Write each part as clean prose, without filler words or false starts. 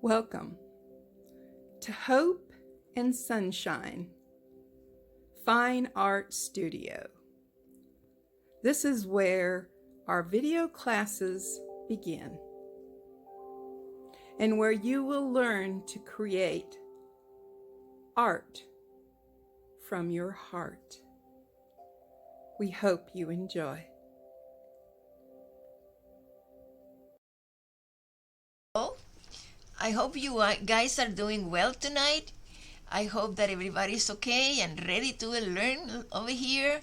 Welcome to Hope and Sunshine Fine Art Studio. This is where our video classes begin and where you will learn to create art from your heart. We hope you enjoy. I hope you guys are doing well tonight. I hope that everybody's okay and ready to learn over here.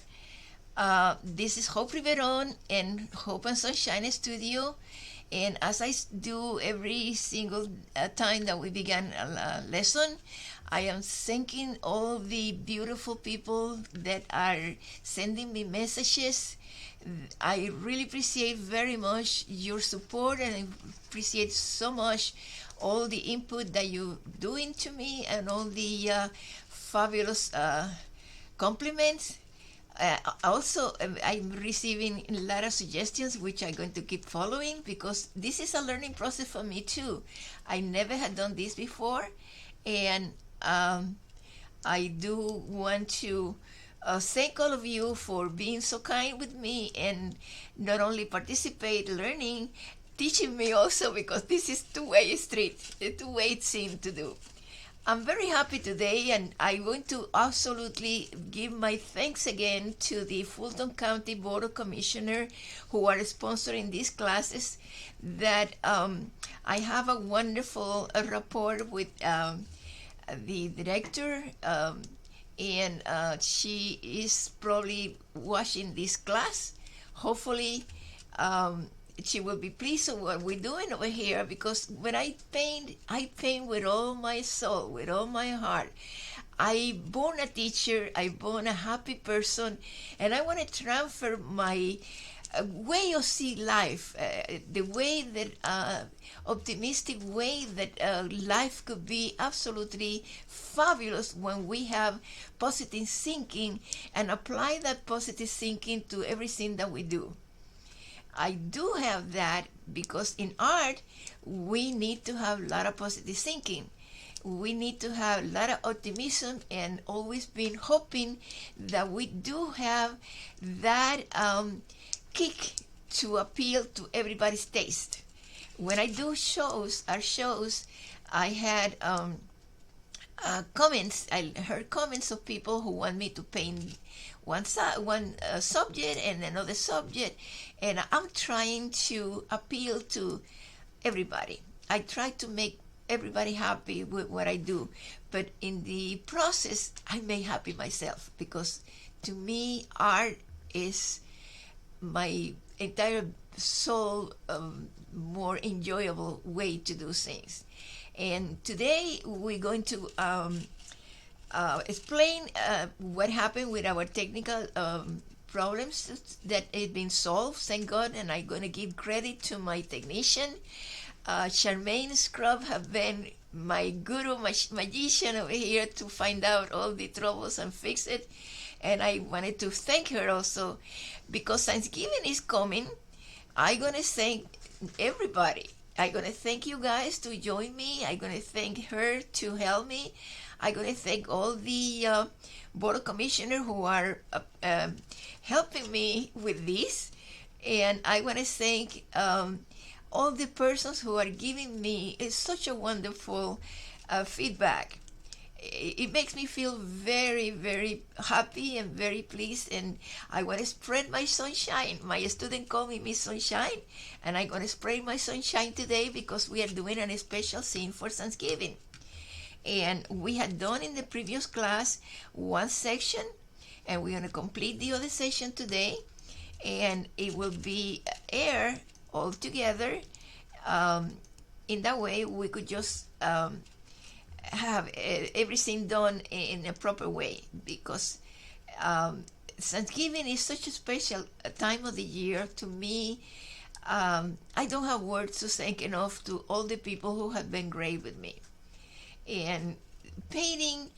This is Hope Riveron and Hope and Sunshine Studio. And as I do every single time that we begin a lesson, I am thanking all the beautiful people that are sending me messages. I really appreciate very much your support, and I appreciate so much all the input that you're doing to me and all the fabulous compliments. Also, I'm receiving a lot of suggestions, which I'm going to keep following because this is a learning process for me too. I never had done this before, and I do want to thank all of you for being so kind with me and not only participate learning, teaching me also, because this is two-way street, a two-way thing to do. I'm very happy today, and I'm going to absolutely give my thanks again to the Fulton County Board of Commissioner who are sponsoring these classes. That I have a wonderful rapport with the director, and she is probably watching this class. Hopefully, she will be pleased with what we're doing over here, because when I paint with all my soul, with all my heart. I born a teacher, I born a happy person, and I want to transfer my way of see life, the way that optimistic way that life could be absolutely fabulous when we have positive thinking and apply that positive thinking to everything that we do. I do have that because in art, we need to have a lot of positive thinking. We need to have a lot of optimism and always been hoping that we do have that kick to appeal to everybody's taste. When I do our shows, I had comments. I heard comments of people who want me to paint one subject and another subject, and I'm trying to appeal to everybody. I try to make everybody happy with what I do, but in the process, I make happy myself, because to me, art is my entire soul, more enjoyable way to do things. And today we're going to explain what happened with our technical problems that have been solved, thank God, and I'm going to give credit to my technician. Charmaine Scrub have been my guru, my magician over here to find out all the troubles and fix it. And I wanted to thank her also, because Thanksgiving is coming. I'm going to thank everybody. I'm going to thank you guys to join me. I'm going to thank her to help me. I'm going to thank all the Board of Commissioners who are helping me with this. And I want to thank all the persons who are giving me such a wonderful feedback. It makes me feel very, very happy and very pleased, and I want to spread my sunshine. My student call me Miss Sunshine, and I'm going to spread my sunshine today because we are doing a special thing for Thanksgiving. And we had done in the previous class one section, and we're going to complete the other section today, and it will be aired all together. In that way, we could just have everything done in a proper way, because Thanksgiving is such a special time of the year to me. I don't have words to thank enough to all the people who have been great with me. And painting,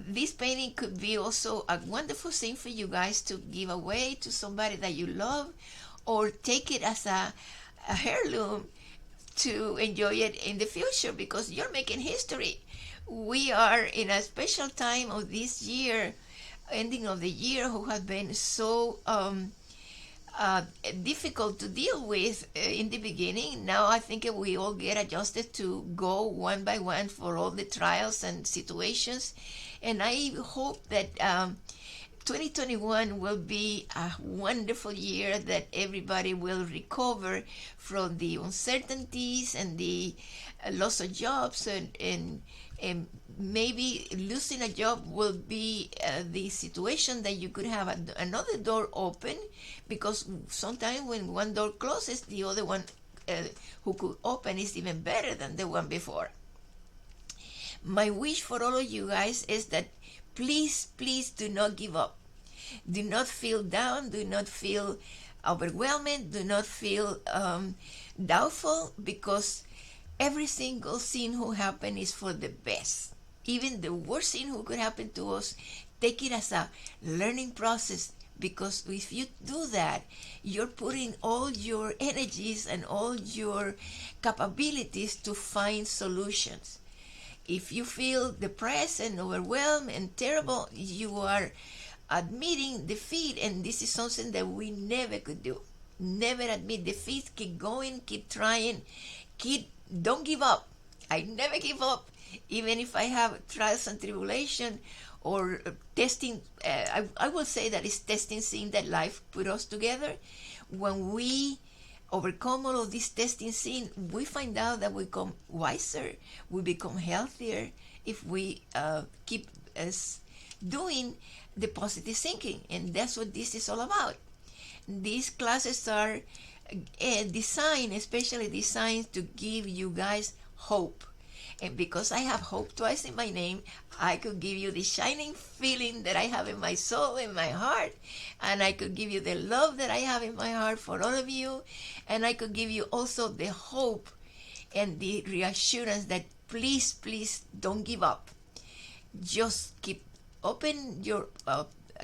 this painting could be also a wonderful thing for you guys to give away to somebody that you love, or take it as a heirloom to enjoy it in the future, because you're making history. We are in a special time of this year, ending of the year, who has been so difficult to deal with in the beginning. Now I think we all get adjusted to go one by one for all the trials and situations, and I hope that 2021 will be a wonderful year, that everybody will recover from the uncertainties and the loss of jobs, and maybe losing a job will be the situation that you could have another door open, because sometimes when one door closes, the other one who could open is even better than the one before. My wish for all of you guys is that please, please do not give up. Do not feel down. Do not feel overwhelmed. Do not feel doubtful, because every single thing who happened is for the best. Even the worst thing who could happen to us, take it as a learning process, because if you do that, you're putting all your energies and all your capabilities to find solutions. If you feel depressed and overwhelmed and terrible, you are admitting defeat, and this is something that we never could do. Never admit defeat. Keep going, keep trying, don't give up. I never give up, even if I have trials and tribulation or testing. I will say that it's testing scene that life put us together. When we overcome all of this testing scene, we find out that we become wiser, we become healthier if we keep doing the positive thinking, and that's what this is all about. These classes are designed, especially designed to give you guys hope. And because I have hope twice in my name, I could give you the shining feeling that I have in my soul, in my heart, and I could give you the love that I have in my heart for all of you, and I could give you also the hope and the reassurance that please, please don't give up. Just keep open your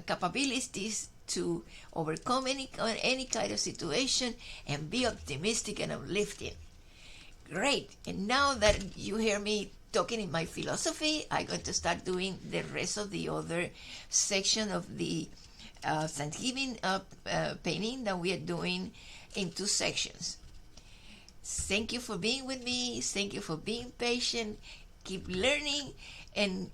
capabilities to overcome any kind of situation, and be optimistic and uplifting. Great. And now that you hear me talking in my philosophy, I'm going to start doing the rest of the other section of the Thanksgiving painting that we are doing in 2 sections. Thank you for being with me. Thank you for being patient. Keep learning, and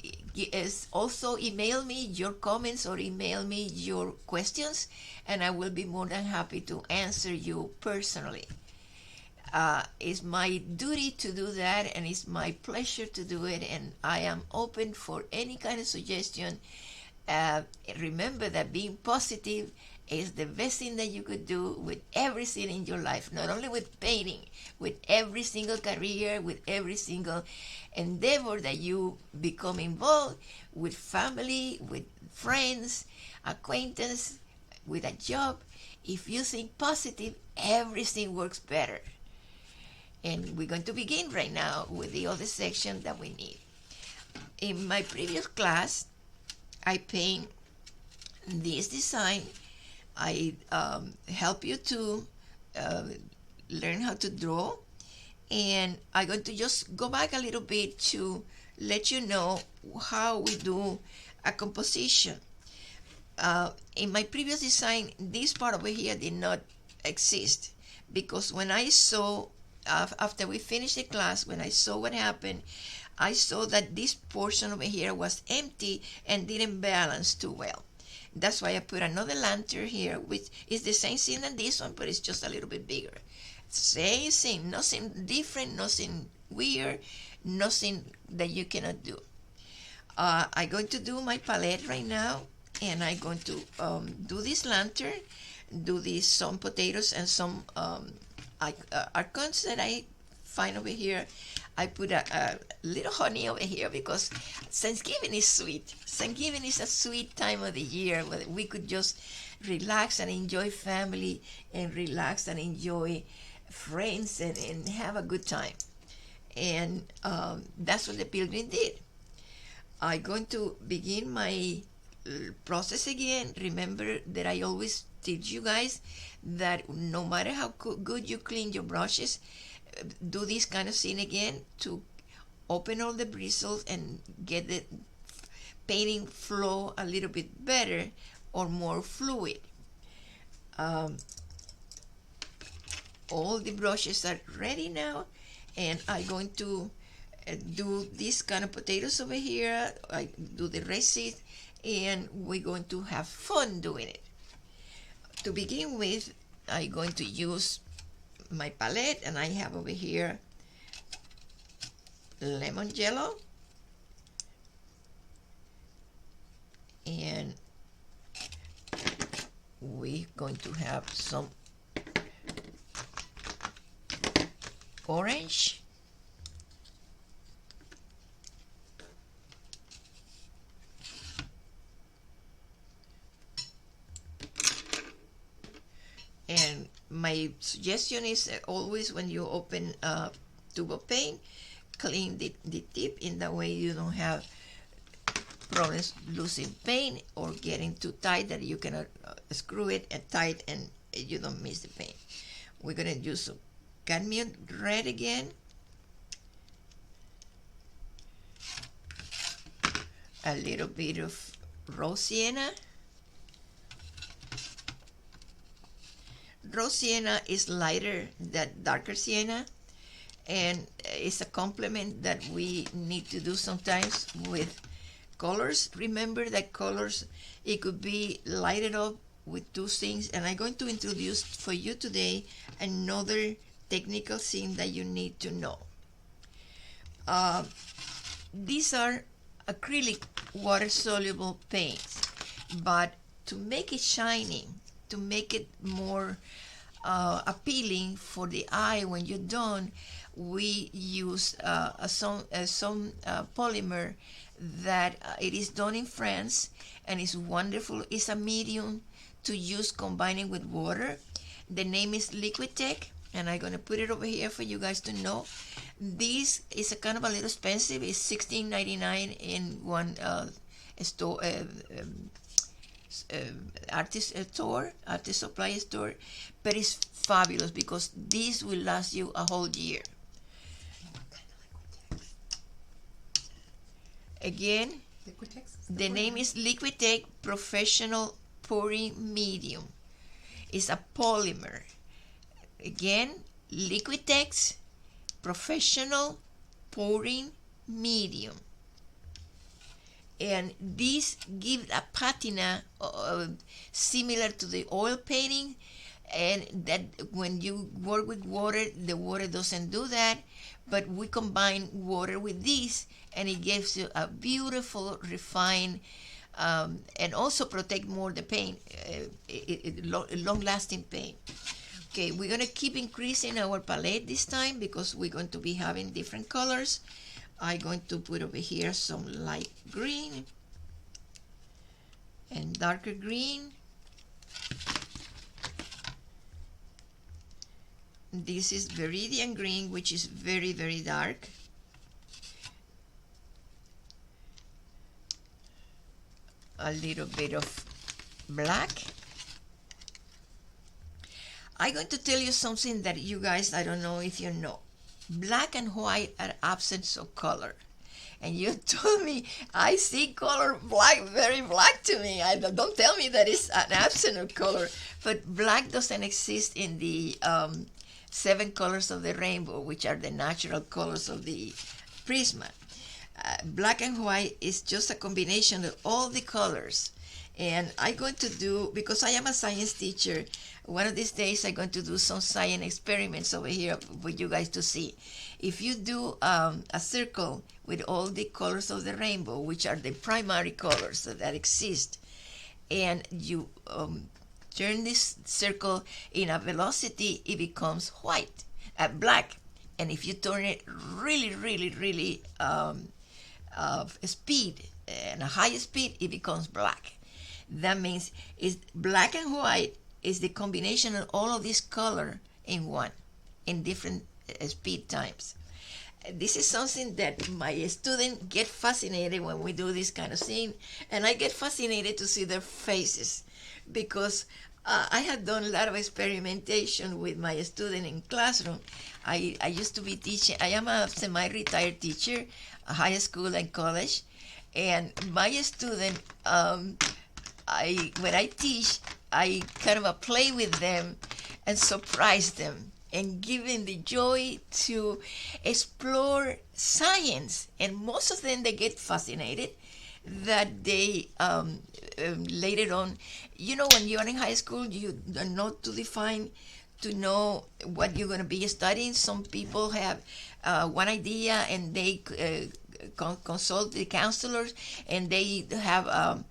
also email me your comments or email me your questions, and I will be more than happy to answer you personally. It's my duty to do that, and it's my pleasure to do it, and I am open for any kind of suggestion. Remember that being positive is the best thing that you could do with everything in your life, not only with painting, with every single career, with every single endeavor that you become involved with, family, with friends, acquaintance, with a job. If you think positive, everything works better. And we're going to begin right now with the other section that we need. In my previous class, I paint this design. I help you to learn how to draw, and I'm going to just go back a little bit to let you know how we do a composition. In my previous design, this part over here did not exist, because when I saw, after we finished the class, when I saw what happened, I saw that this portion over here was empty and didn't balance too well. That's why I put another lantern here, which is the same thing as this one, but it's just a little bit bigger. Same thing, nothing different, nothing weird, nothing that you cannot do. I'm going to do my palette right now, and I'm going to do this lantern, do these some potatoes and some arcons that I find over here. I put a little honey over here because Thanksgiving is sweet. Thanksgiving is a sweet time of the year where we could just relax and enjoy family, and relax and enjoy friends, and have a good time. And that's what the pilgrim did. I'm going to begin my process again. Remember that I always teach you guys that no matter how good you clean your brushes, do this kind of scene again to open all the bristles and get the painting flow a little bit better or more fluid. All the brushes are ready now, and I'm going to do this kind of potatoes over here. I do the resin, and we're going to have fun doing it. To begin with, I'm going to use my palette, and I have over here lemon yellow, and we're going to have some orange, and my suggestion is always when you open a tube of paint, clean the tip. In that way you don't have problems losing paint or getting too tight that you cannot screw it and tight and you don't miss the paint. We're going to use some cadmium red again, a little bit of raw sienna. Raw sienna is lighter than darker sienna, and it's a complement that we need to do sometimes with colors. Remember that colors, it could be lighted up with two things, and I'm going to introduce for you today another technical thing that you need to know. These are acrylic water-soluble paints, but to make it shiny, to make it more appealing for the eye when you're done, we use some polymer that it is done in France, and it's wonderful. It's a medium to use combining with water. The name is Liquitech, and I'm going to put it over here for you guys to know. This is a kind of a little expensive. It's $16.99 in one store, artist supply store, but it's fabulous because this will last you a whole year. Again, the name is Liquitech Professional Pouring Medium. It's a polymer. Again, Liquitech Professional Pouring Medium. And this gives a patina similar to the oil painting, and that when you work with water, the water doesn't do that, but we combine water with this, and it gives you a beautiful, refined, and also protect more the paint, long-lasting paint. Okay, we're going to keep increasing our palette this time because we're going to be having different colors. I'm going to put over here some light green and darker green. This is Viridian green, which is very, very dark. A little bit of black. I'm going to tell you something that you guys, I don't know if you know. Black and white are absence of color. And you told me, I see color black, very black to me. Don't tell me that it's an absence of color. But black doesn't exist in the 7 colors of the rainbow, which are the natural colors of the Prisma. Black and white is just a combination of all the colors. And I'm going to do, because I am a science teacher, one of these days I'm going to do some science experiments over here for you guys to see. If you do a circle with all the colors of the rainbow, which are the primary colors that exist, and you turn this circle in a velocity, it becomes white, black. And if you turn it really, really, really speed, and a high speed, it becomes black. That means it's black and white is the combination of all of this color in one, in different speed times. This is something that my students get fascinated when we do this kind of thing, and I get fascinated to see their faces because I have done a lot of experimentation with my student in classroom. I used to be teaching. I am a semi-retired teacher, high school and college, and my student, when I teach, I kind of play with them and surprise them and give them the joy to explore science. And most of them, they get fascinated that they later on, when you're in high school, you are not to define to know what you're going to be studying. Some people have one idea and they consult the counselors, and they have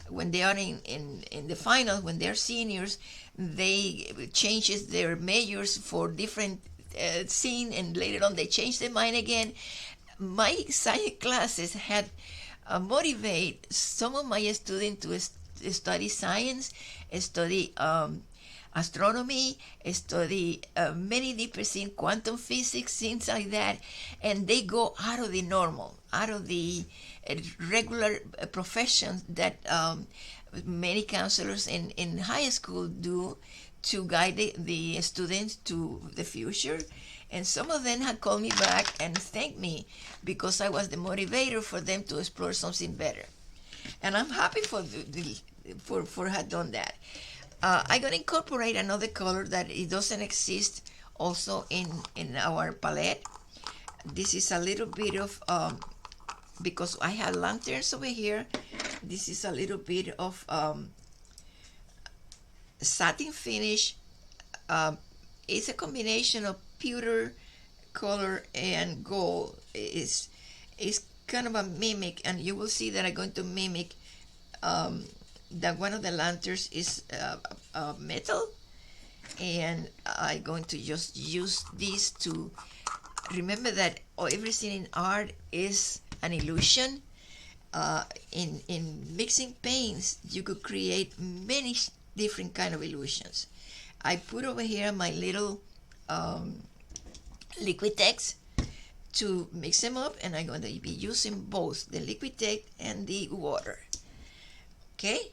when they are in the final, when they're seniors, they changes their majors for different scene, and later on they change their mind again. My science classes had motivate some of my students to study science, study astronomy, study many different things, quantum physics, things like that, and they go out of the normal, out of the regular professions that many counselors in high school do to guide the students to the future. And some of them had called me back and thanked me because I was the motivator for them to explore something better. And I'm happy for have done that. I'm gonna incorporate another color that it doesn't exist also in our palette. This is a little bit of because I have lanterns over here. This is a little bit of satin finish. It's a combination of pewter color and gold. It's kind of a mimic, and you will see that I'm going to mimic that one of the lanterns is metal, and I'm going to just use this to remember that everything in art is an illusion. In mixing paints, you could create many different kind of illusions. I put over here my little Liquitex to mix them up, and I'm going to be using both the Liquitex and the water. Okay,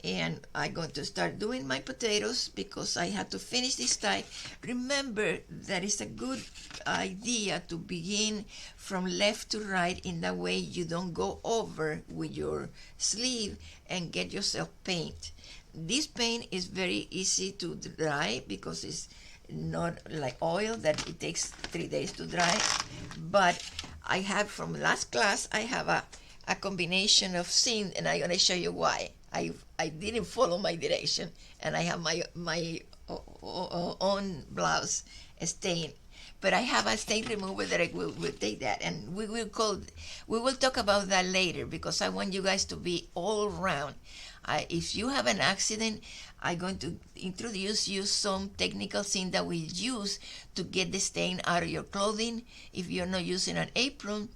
and I'm going to start doing my potatoes because I have to finish this tie. Remember that it's a good idea to begin from left to right, in that way you don't go over with your sleeve and get yourself paint. This paint is very easy to dry because it's not like oil that it takes 3 days to dry. But I have from last class, I have a combination of things, and I'm going to show you why. I didn't follow my direction, and I have my own blouse stain. But I have a stain remover that I will take that, and we will talk about that later because I want you guys to be all around. If you have an accident, I'm going to introduce you some technical thing that we use to get the stain out of your clothing. If you're not using an apron,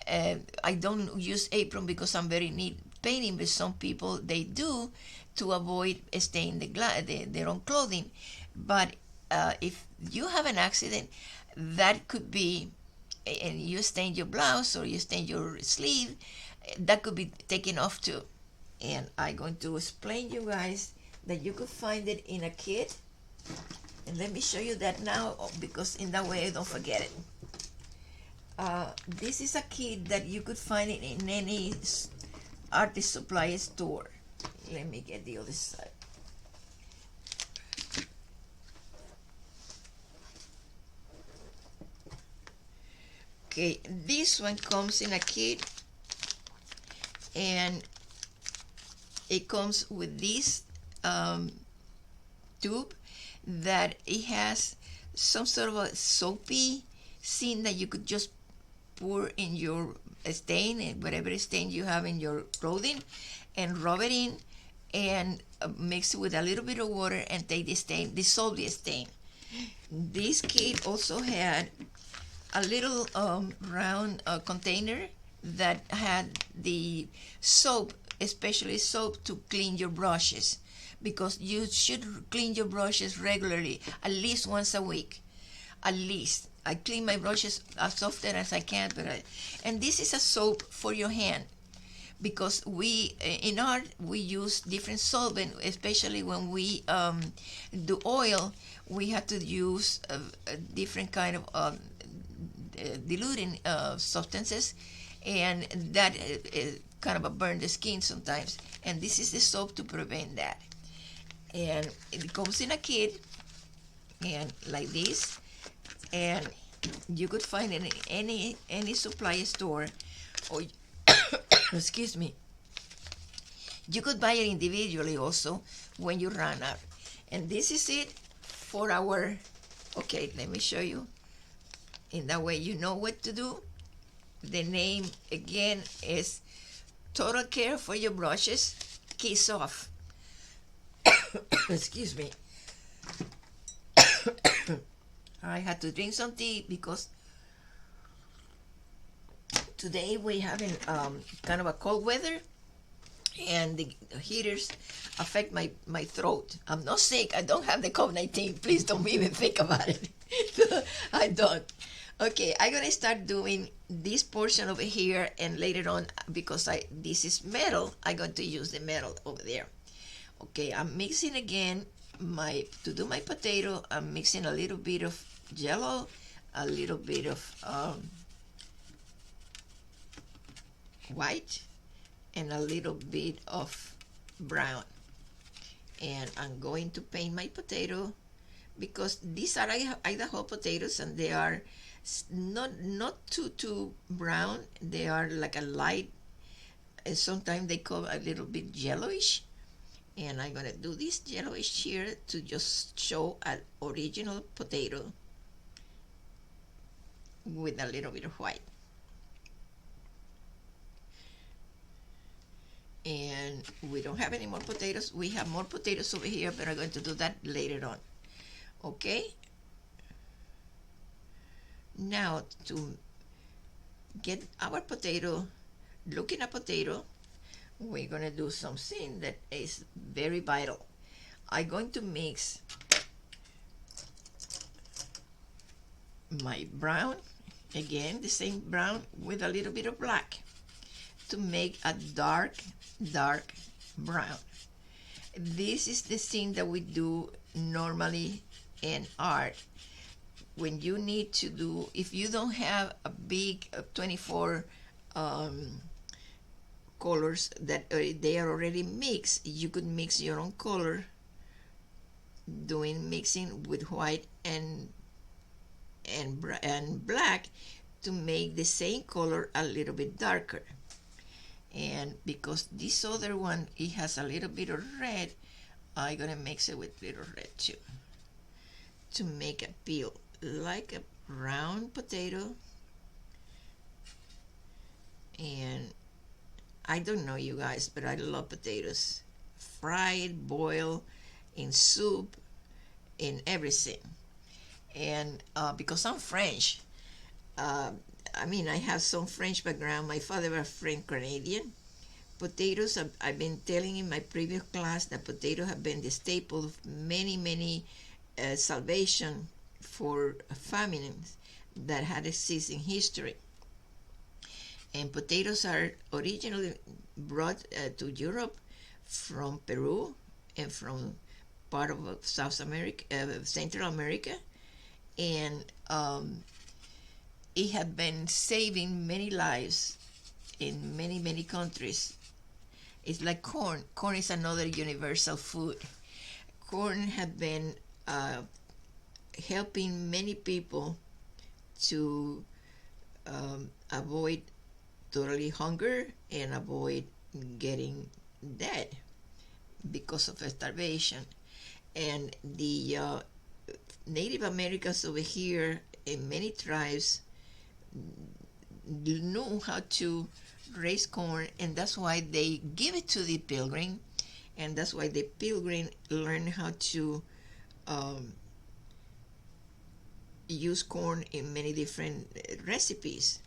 I don't use apron because I'm very neat painting, but some people they do to avoid staining their own clothing. But if you have an accident, that could be, and you stain your blouse or you stain your sleeve, that could be taken off too. And I'm going to explain you guys that you could find it in a kit. And let me show you that now, because in that way I don't forget it. This is a kit that you could find it in any artist supply store. Let me get the other side. Okay, this one comes in a kit, and it comes with this tube that it has some sort of a soapy thing that you could just pour in your stain, and whatever stain you have in your clothing, and rub it in and mix it with a little bit of water and take the stain, dissolve the stain. This kit also had a little round container that had the soap, especially soap to clean your brushes, because you should clean your brushes regularly, at least once a week, at least. I clean my brushes as often as I can, and this is a soap for your hand. because we in art we use different solvent, especially when we do oil. We have to use a different kind of diluting substances, and that kind of burn the skin sometimes, and this is the soap to prevent that. And it comes in a kit and like this, and you could find it in any supply store, or excuse me, you could buy it individually also when you run out. And this is it for our, okay, let me show you. In that way you know what to do. The name again is Total Care for Your Brushes, Kiss Off. Excuse me. I had to drink some tea because today we're having kind of a cold weather, and the heaters affect my throat. I'm not sick. I don't have the COVID-19. Please don't even think about it. I don't. Okay, I'm gonna start doing this portion over here, and later on, because this is metal, I'm going to use the metal over there. Okay, I'm mixing again to do my potato. I'm mixing a little bit of Jello, a little bit of white, and a little bit of brown. And I'm going to paint my potato, because these are Idaho potatoes, and they are not too brown. They are like a light, and sometimes they come a little bit yellowish. And I'm gonna do this yellowish here to just show an original potato with a little bit of white. And we don't have any more potatoes. We have more potatoes over here, but I'm going to do that later on. Okay? Now, to get our potato, looking at potato, we're going to do something that is very vital. I'm going to mix my brown, again, the same brown, with a little bit of black to make a dark brown. This is the thing that we do normally in art. When you need to do, if you don't have a big 24 colors that they are already mixed, you could mix your own color, doing mixing with white and black to make the same color a little bit darker. And because this other one, it has a little bit of red, I'm gonna mix it with little red too, to make a peel like a round potato. And I don't know you guys, but I love potatoes, fried, boiled, in soup, in everything. And because I'm French, I have some French background. My father was French Canadian. Potatoes, I've been telling in my previous class that potatoes have been the staple of many salvation for famines that had existed in history. And potatoes are originally brought to Europe from Peru and from part of South America, Central America, and it had been saving many lives in many countries. It's like corn. Corn is another universal food. Corn had been helping many people to avoid totally hunger and avoid getting dead because of starvation. And the Native Americans over here in many tribes knew how to raise corn, and that's why they give it to the pilgrim, and that's why the pilgrim learn how to use corn in many different recipes.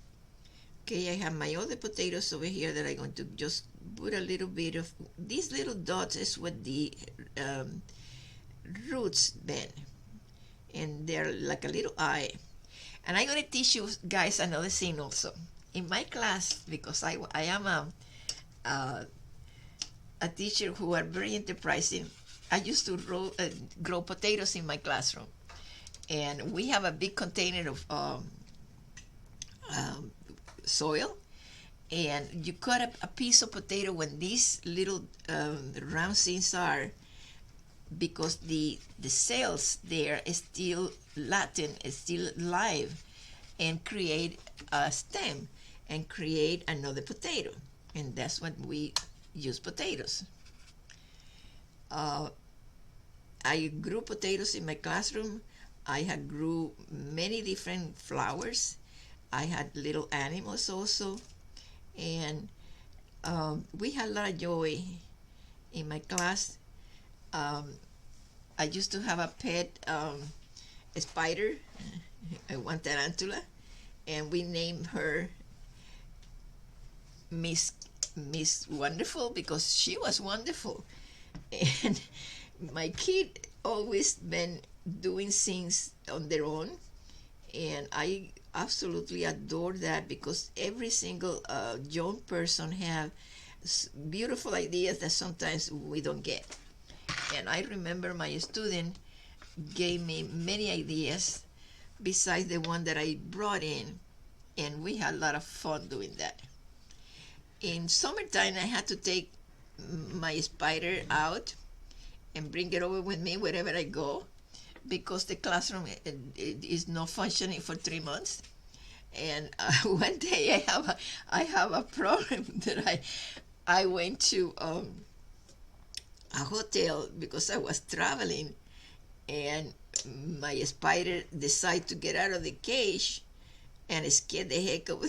Okay, I have my other potatoes over here that I'm going to just put a little bit of, these little dots is what the roots been, and they're like a little eye. And I'm going to teach you guys another thing also. In my class, because I am a teacher who are very enterprising. I used to grow potatoes in my classroom, and we have a big container of um, soil, and you cut up a piece of potato when these little round seeds are, because the cells there is still latent, is still live, and create a stem and create another potato, and that's what we use potatoes. Uh, I grew potatoes in my classroom. I had grew many different flowers. I had little animals also, and we had a lot of joy in my class. Um, I used to have a pet a spider, one tarantula, and we named her Miss Wonderful because she was wonderful. And my kid always been doing things on their own, and I absolutely adore that because every single young person have beautiful ideas that sometimes we don't get. And I remember my student gave me many ideas besides the one that I brought in, and we had a lot of fun doing that. In summertime, I had to take my spider out and bring it over with me wherever I go because the classroom it is not functioning for 3 months. And one day I have a problem that I went to a hotel because I was traveling, and my spider decided to get out of the cage and scared the heck of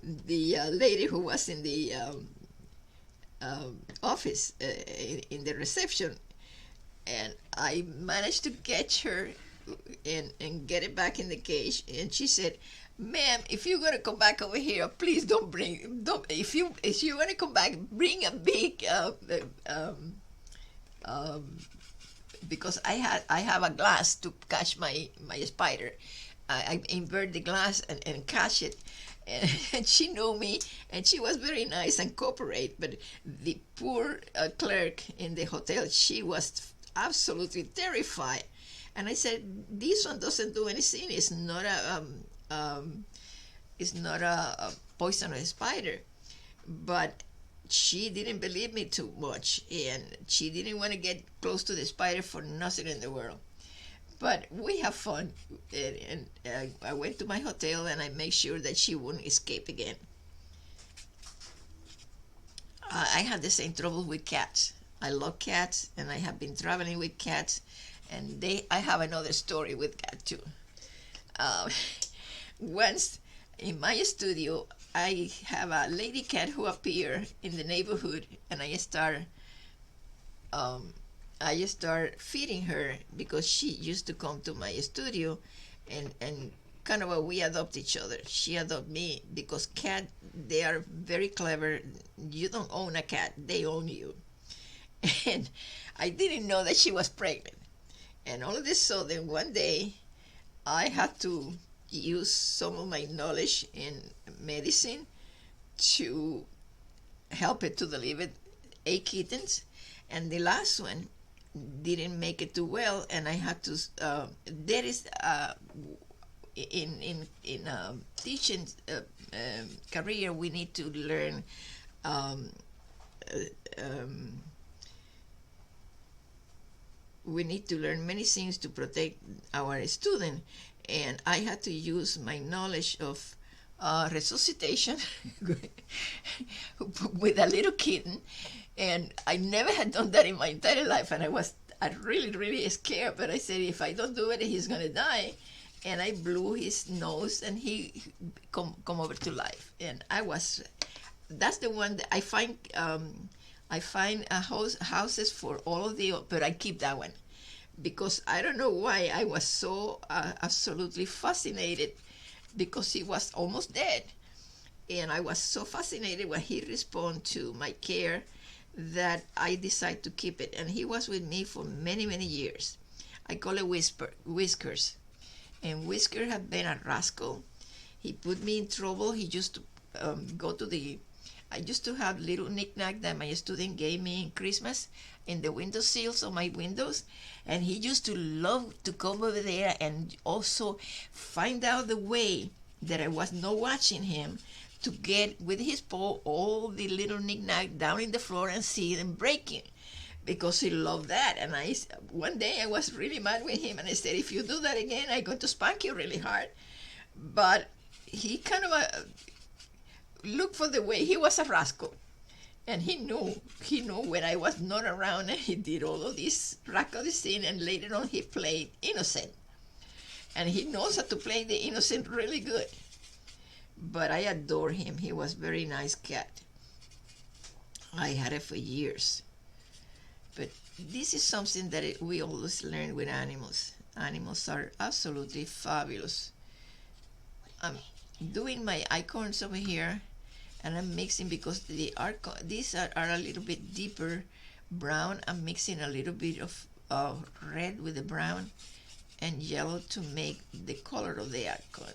the lady who was in the office in the reception, and I managed to catch her and get it back in the cage. And she said, "Ma'am, if you're gonna come back over here, please don't if you wanna come back, bring a big because I have a glass to catch my spider. I invert the glass and catch it." And she knew me, and she was very nice and cooperate. But the poor clerk in the hotel, she was absolutely terrified. And I said, "This one doesn't do anything. It's not a poisonous spider." But she didn't believe me too much, and she didn't want to get close to the spider for nothing in the world. But we have fun, and I went to my hotel and I made sure that she wouldn't escape again. I had the same trouble with cats. I love cats, and I have been traveling with cats, and I have another story with cat too. Uh, Once in my studio, I have a lady cat who appeared in the neighborhood, and um, I start feeding her because she used to come to my studio, and kind of we adopt each other. She adopt me because cat, they are very clever. You don't own a cat; they own you. And I didn't know that she was pregnant. And all of a sudden, one day, I had to use some of my knowledge in medicine to help it to deliver 8 kittens, and the last one didn't make it too well, and I had to. There is in teaching career, we need to learn. Um, um, we need to learn many things to protect our student, and I had to use my knowledge of resuscitation with a little kitten, and I never had done that in my entire life, and I really, really scared, but I said, if I don't do it, he's gonna die. And I blew his nose, and he come over to life. And that's the one that I find. I find houses for all of the, but I keep that one because I don't know why I was so absolutely fascinated, because he was almost dead, and I was so fascinated when he responded to my care that I decided to keep it, and he was with me for many, many years. I call it Whiskers, and Whisker had been a rascal. He put me in trouble. He used to go to the I used to have little knickknack that my student gave me in Christmas in the window sills of my windows, and he used to love to come over there and also find out the way that I was not watching him to get with his paw all the little knickknack down in the floor and see them breaking, because he loved that. And one day I was really mad with him, and I said, if you do that again, I'm going to spank you really hard. But he kind of looked for the way. He was a rascal, and he knew when I was not around, and he did all of this rascally sin, and later on he played innocent, and he knows how to play the innocent really good. But I adore him. He was a very nice cat. I had it for years. But this is something that we always learn with animals. Animals are absolutely fabulous. I'm doing my acorns over here, and I'm mixing, because these are a little bit deeper brown. I'm mixing a little bit of red with the brown and yellow to make the color of the acorn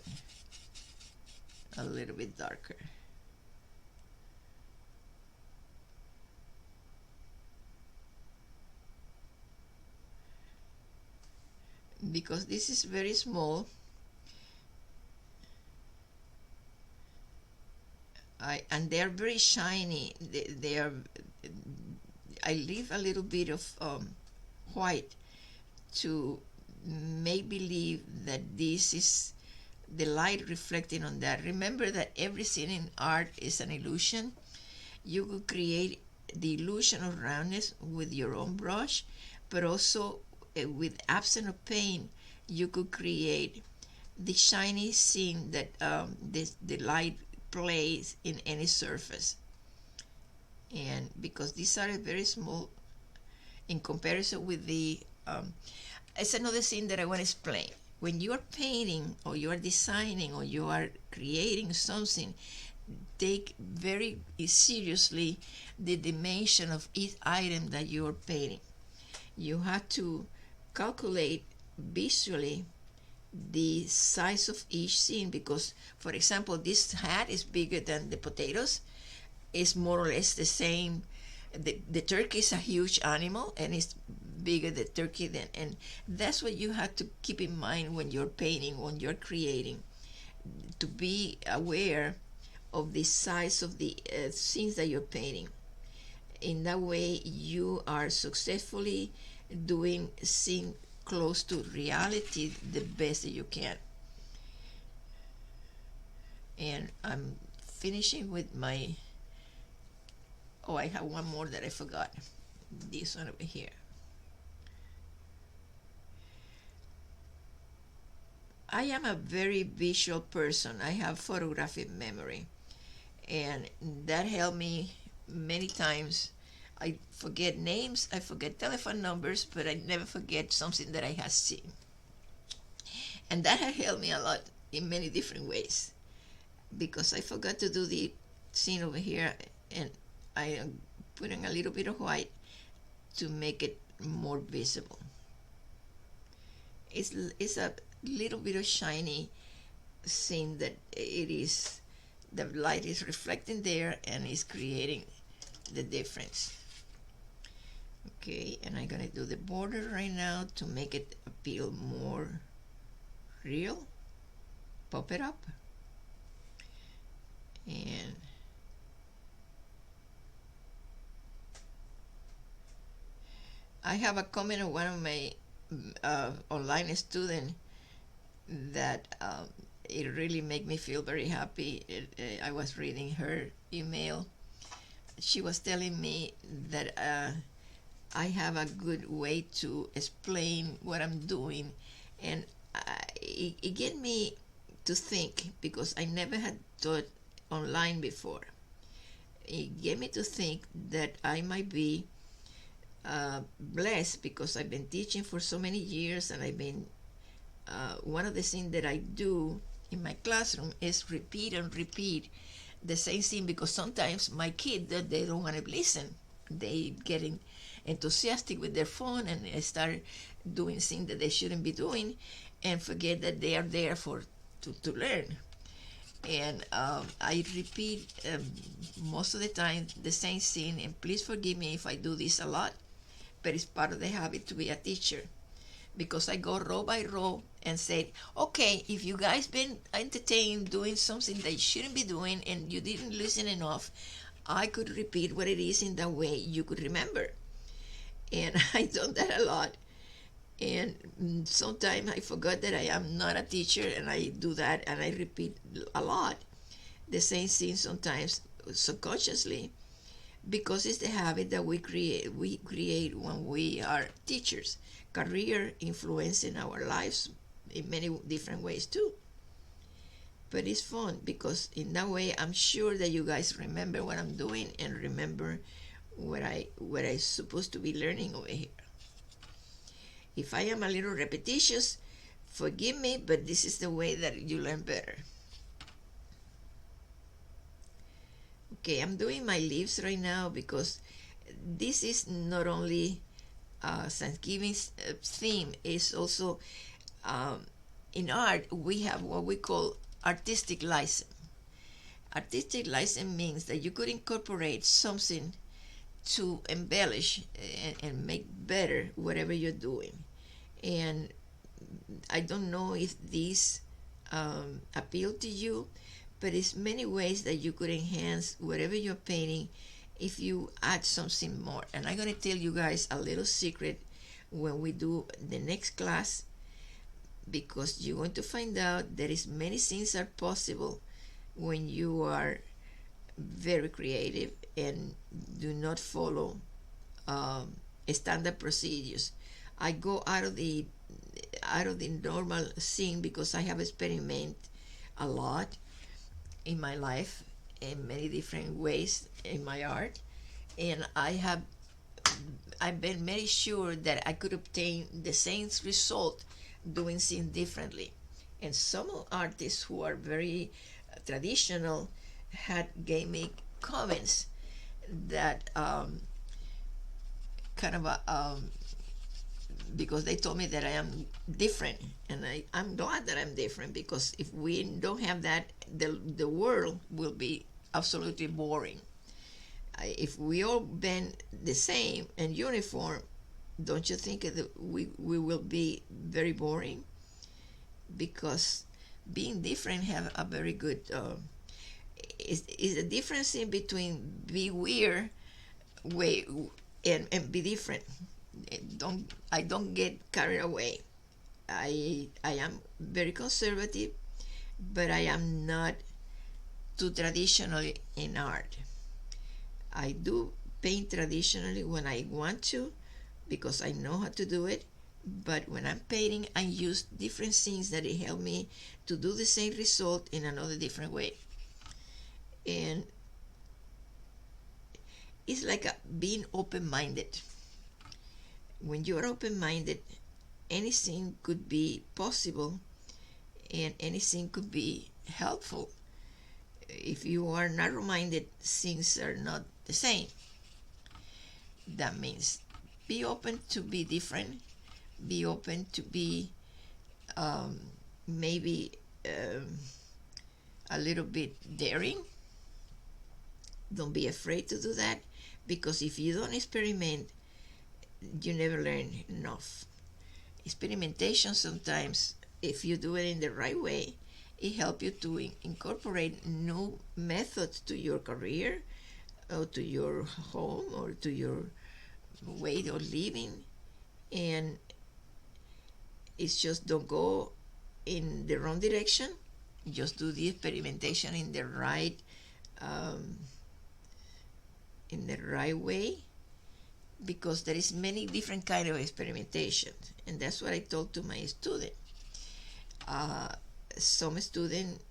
a little bit darker. Because this is very small, and they are very shiny. They are. I leave a little bit of white to make believe that this is the light reflecting on that. Remember that everything in art is an illusion. You could create the illusion of roundness with your own brush, but also with absence of paint, you could create the shiny scene that the light plays in any surface. And because these are very small in comparison with the it's another thing that I want to explain. When you are painting or you are designing or you are creating something, take very seriously the dimension of each item that you are painting. You have to calculate visually the size of each scene, because, for example, this hat is bigger than the potatoes. It's more or less the same. The turkey is a huge animal, and it's bigger the turkey than, and that's what you have to keep in mind when you're painting, when you're creating, to be aware of the size of the scenes that you're painting. In that way, you are successfully doing scene close to reality the best that you can. And I'm finishing with my, oh, I have one more that I forgot. This one over here. I am a very visual person. I have photographic memory, and that helped me many times. I forget names, I forget telephone numbers, but I never forget something that I have seen. And that has helped me a lot in many different ways, because I forgot to do the scene over here, and I am putting a little bit of white to make it more visible. It's a little bit of shiny scene that it is, the light is reflecting there and is creating the difference. Okay, and I'm gonna do the border right now to make it appeal more real. Pop it up, and I have a comment of one of my online students that it really made me feel very happy. I was reading her email. She was telling me that I have a good way to explain what I'm doing, and it get me to think, because I never had taught online before. It get me to think that I might be blessed, because I've been teaching for so many years, and I've been one of the things that I do in my classroom is repeat and repeat the same thing, because sometimes my kids, they don't want to listen. They getting enthusiastic with their phone and start doing things that they shouldn't be doing, and forget that they are there to learn. and I repeat most of the time the same thing, and please forgive me if I do this a lot, but it's part of the habit to be a teacher, because I go row by row and say, okay, if you guys been entertained doing something that you shouldn't be doing and you didn't listen enough, I could repeat what it is in that way you could remember. And I done that a lot. And sometimes I forgot that I am not a teacher, and I do that and I repeat a lot the same thing, sometimes subconsciously, because it's the habit that we create when we are teachers. Career influencing our lives in many different ways too. But it's fun because in that way I'm sure that you guys remember what I'm doing and remember what I supposed to be learning over here. If I am a little repetitious, forgive me, but this is the way that you learn better. Okay, I'm doing my leaves right now because this is not only Thanksgiving's theme, it's also in art we have what we call artistic license. Artistic license means that you could incorporate something to embellish and make better whatever you're doing. And I don't know if these appeal to you, but it's many ways that you could enhance whatever you're painting if you add something more. And I'm going to tell you guys a little secret when we do the next class, because you're going to find out there is many things are possible when you are very creative and do not follow standard procedures. I go out of the normal thing because I have experimented a lot in my life in many different ways in my art, and I've been very sure that I could obtain the same result doing things differently. And some artists who are very traditional gave me comments that kind of because they told me that I am different, and I'm glad that I'm different, because if we don't have that, the world will be absolutely boring. If we all been the same and uniform, don't you think that we will be very boring? Because being different have a very good is a difference in between be weird way and be different. I don't get carried away. I am very conservative, but I am not too traditional in art. I do paint traditionally when I want to, because I know how to do it. But when I'm painting, I use different things that help me to do the same result in another different way. And it's like being open-minded. When you're open-minded, anything could be possible and anything could be helpful. If you are narrow-minded, things are not the same. That means be open to be different, be open to be maybe a little bit daring. Don't be afraid to do that, because if you don't experiment, you never learn enough. Experimentation sometimes, if you do it in the right way, it helps you to incorporate new methods to your career or to your home or to your way of living. And it's just don't go in the wrong direction. Just do the experimentation in the right way, because there is many different kind of experimentation. And that's what I told to my student. Some student,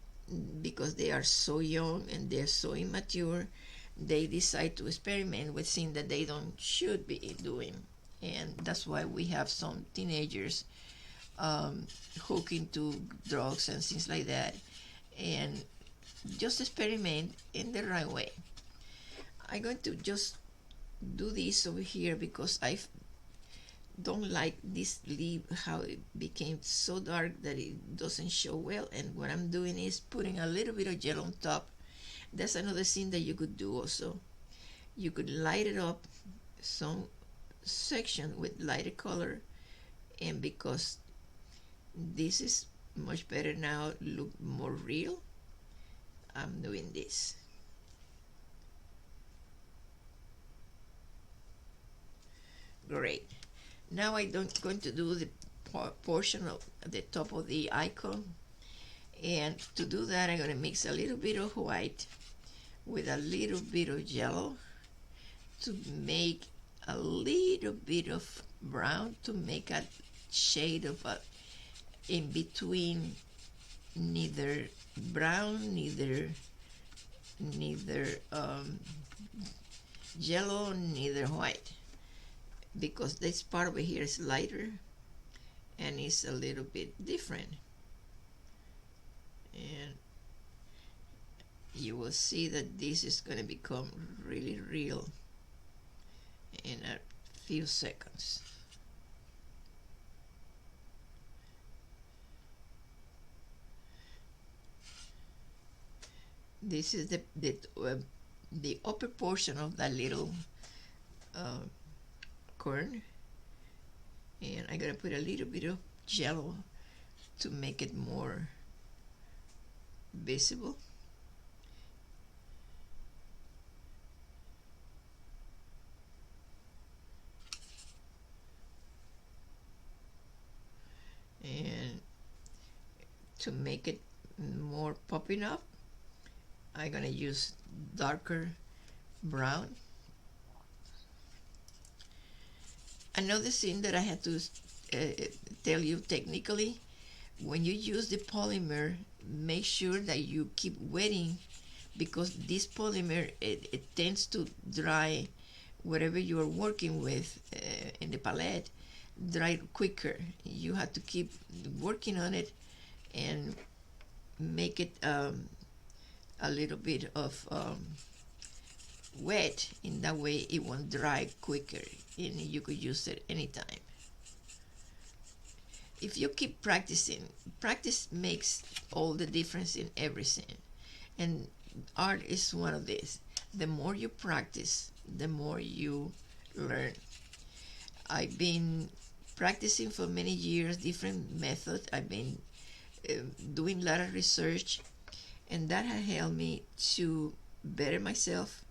because they are so young and they're so immature, they decide to experiment with things that they don't should be doing. And that's why we have some teenagers hook into drugs and things like that. And just experiment in the right way. I'm going to just do this over here because don't like this leaf, how it became so dark that it doesn't show well. And what I'm doing is putting a little bit of gel on top. That's another thing that you could do also. You could light it up some section with lighter color, and because this is much better now, look more real, I'm doing this. Great. Now I'm going to do the portion of the top of the icon, and to do that I'm going to mix a little bit of white with a little bit of yellow to make a little bit of brown, to make a shade of a in between, neither brown, neither yellow, neither white, because this part over here is lighter and it's a little bit different. And you will see that this is going to become really real in a few seconds. This is the upper portion of that little corn, and I'm gonna put a little bit of jello to make it more visible. And to make it more popping up, I'm gonna use darker brown. Another thing that I had to tell you technically, when you use the polymer, make sure that you keep wetting, because this polymer, it tends to dry whatever you are working with in the palette, dry quicker. You have to keep working on it and make it a little bit of wet. In that way it won't dry quicker and you could use it anytime. If you keep practicing, practice makes all the difference in everything, and art is one of these. The more you practice, the more you learn. I've been practicing for many years, different methods. I've been doing a lot of research, and that has helped me to better myself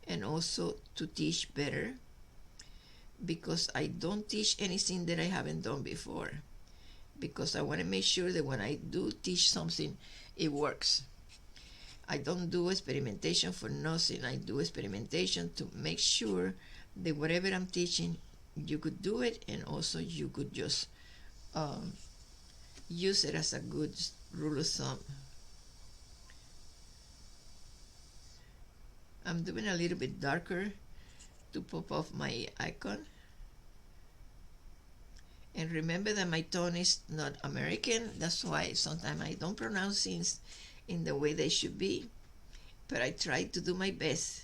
and also to teach better, because I don't teach anything that I haven't done before, because I want to make sure that when I do teach something, it works. I don't do experimentation for nothing. I do experimentation to make sure that whatever I'm teaching, you could do it, and also you could just use it as a good rule of thumb. I'm doing a little bit darker to pop off my icon. And remember that my tone is not American. That's why sometimes I don't pronounce things in the way they should be. But I try to do my best.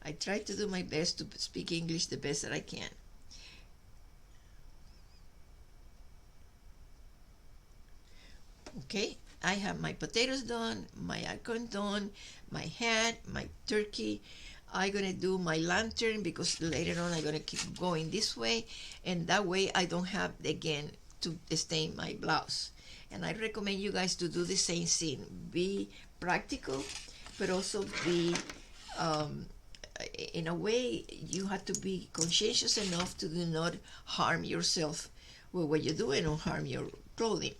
I try to do my best to speak English the best that I can. Okay, I have my potatoes done, my icon done, my hat, my turkey. I'm gonna do my lantern because later on I'm gonna keep going this way, and that way I don't have again to stain my blouse. And I recommend you guys to do the same thing. Be practical, but also be in a way you have to be conscientious enough to do not harm yourself with what you're doing or harm your clothing.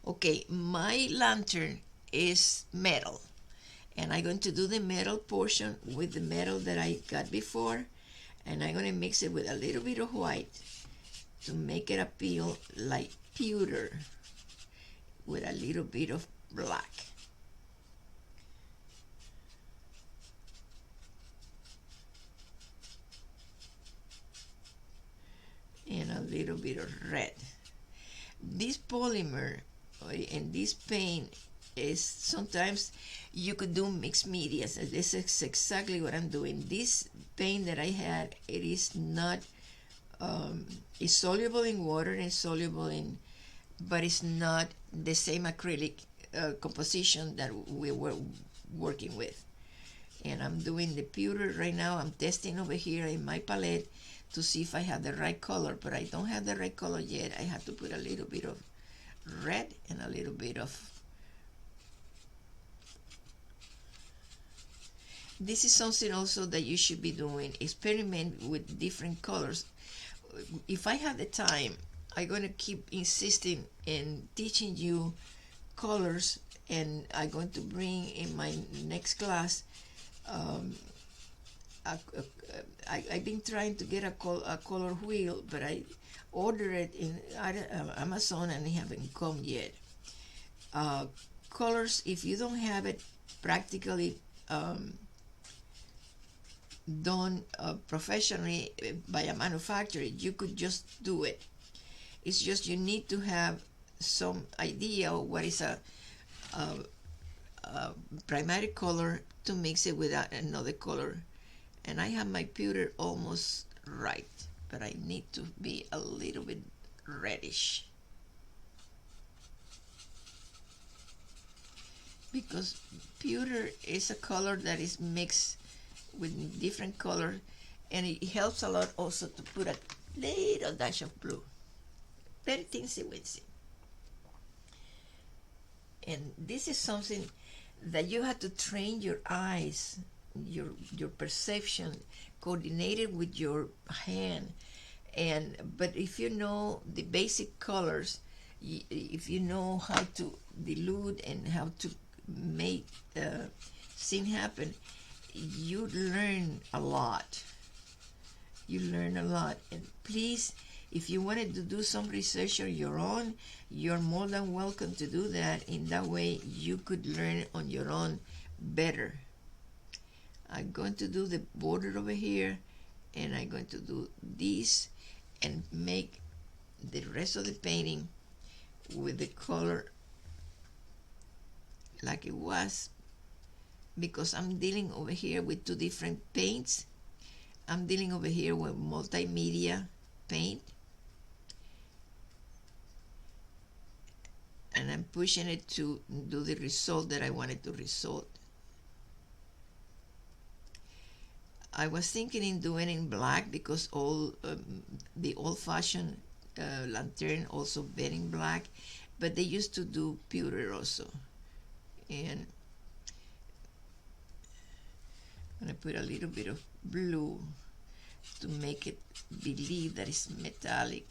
Okay, my lantern is metal, and I'm going to do the metal portion with the metal that I got before, and I'm going to mix it with a little bit of white to make it appeal like pewter with a little bit of black. And a little bit of red. This polymer and this paint is sometimes you could do mixed media. So this is exactly what I'm doing. This paint that I had, it is not, it's soluble in water and soluble in, but it's not the same acrylic composition that we were working with. And I'm doing the pewter right now. I'm testing over here in my palette to see if I have the right color, but I don't have the right color yet. I have to put a little bit of red and a little bit of, this is something also that you should be doing, experiment with different colors. If I have the time, I'm going to keep insisting in teaching you colors, and I'm going to bring in my next class, I've been trying to get a color wheel, but I ordered it in Amazon and it haven't come yet. Colors, if you don't have it practically done professionally by a manufacturer, you could just do it. It's just you need to have some idea of what is a primary color to mix it with another color. And I have my pewter almost right, but I need to be a little bit reddish, because pewter is a color that is mixed with different color, and it helps a lot also to put a little dash of blue, very teensy weensy. And this is something that you have to train your eyes, your perception, coordinated with your hand. And but if you know the basic colors, if you know how to dilute and how to make thing happen, you learn a lot. You learn a lot. And please, if you wanted to do some research on your own, you're more than welcome to do that. In that way, you could learn on your own better. I'm going to do the border over here, and I'm going to do this and make the rest of the painting with the color like it was, because I'm dealing over here with two different paints. I'm dealing over here with multimedia paint, and I'm pushing it to do the result that I wanted to result. I was thinking in doing in black, because all the old-fashioned lantern also been in black, but they used to do pewter also. And I'm going to put a little bit of blue to make it believe that it's metallic.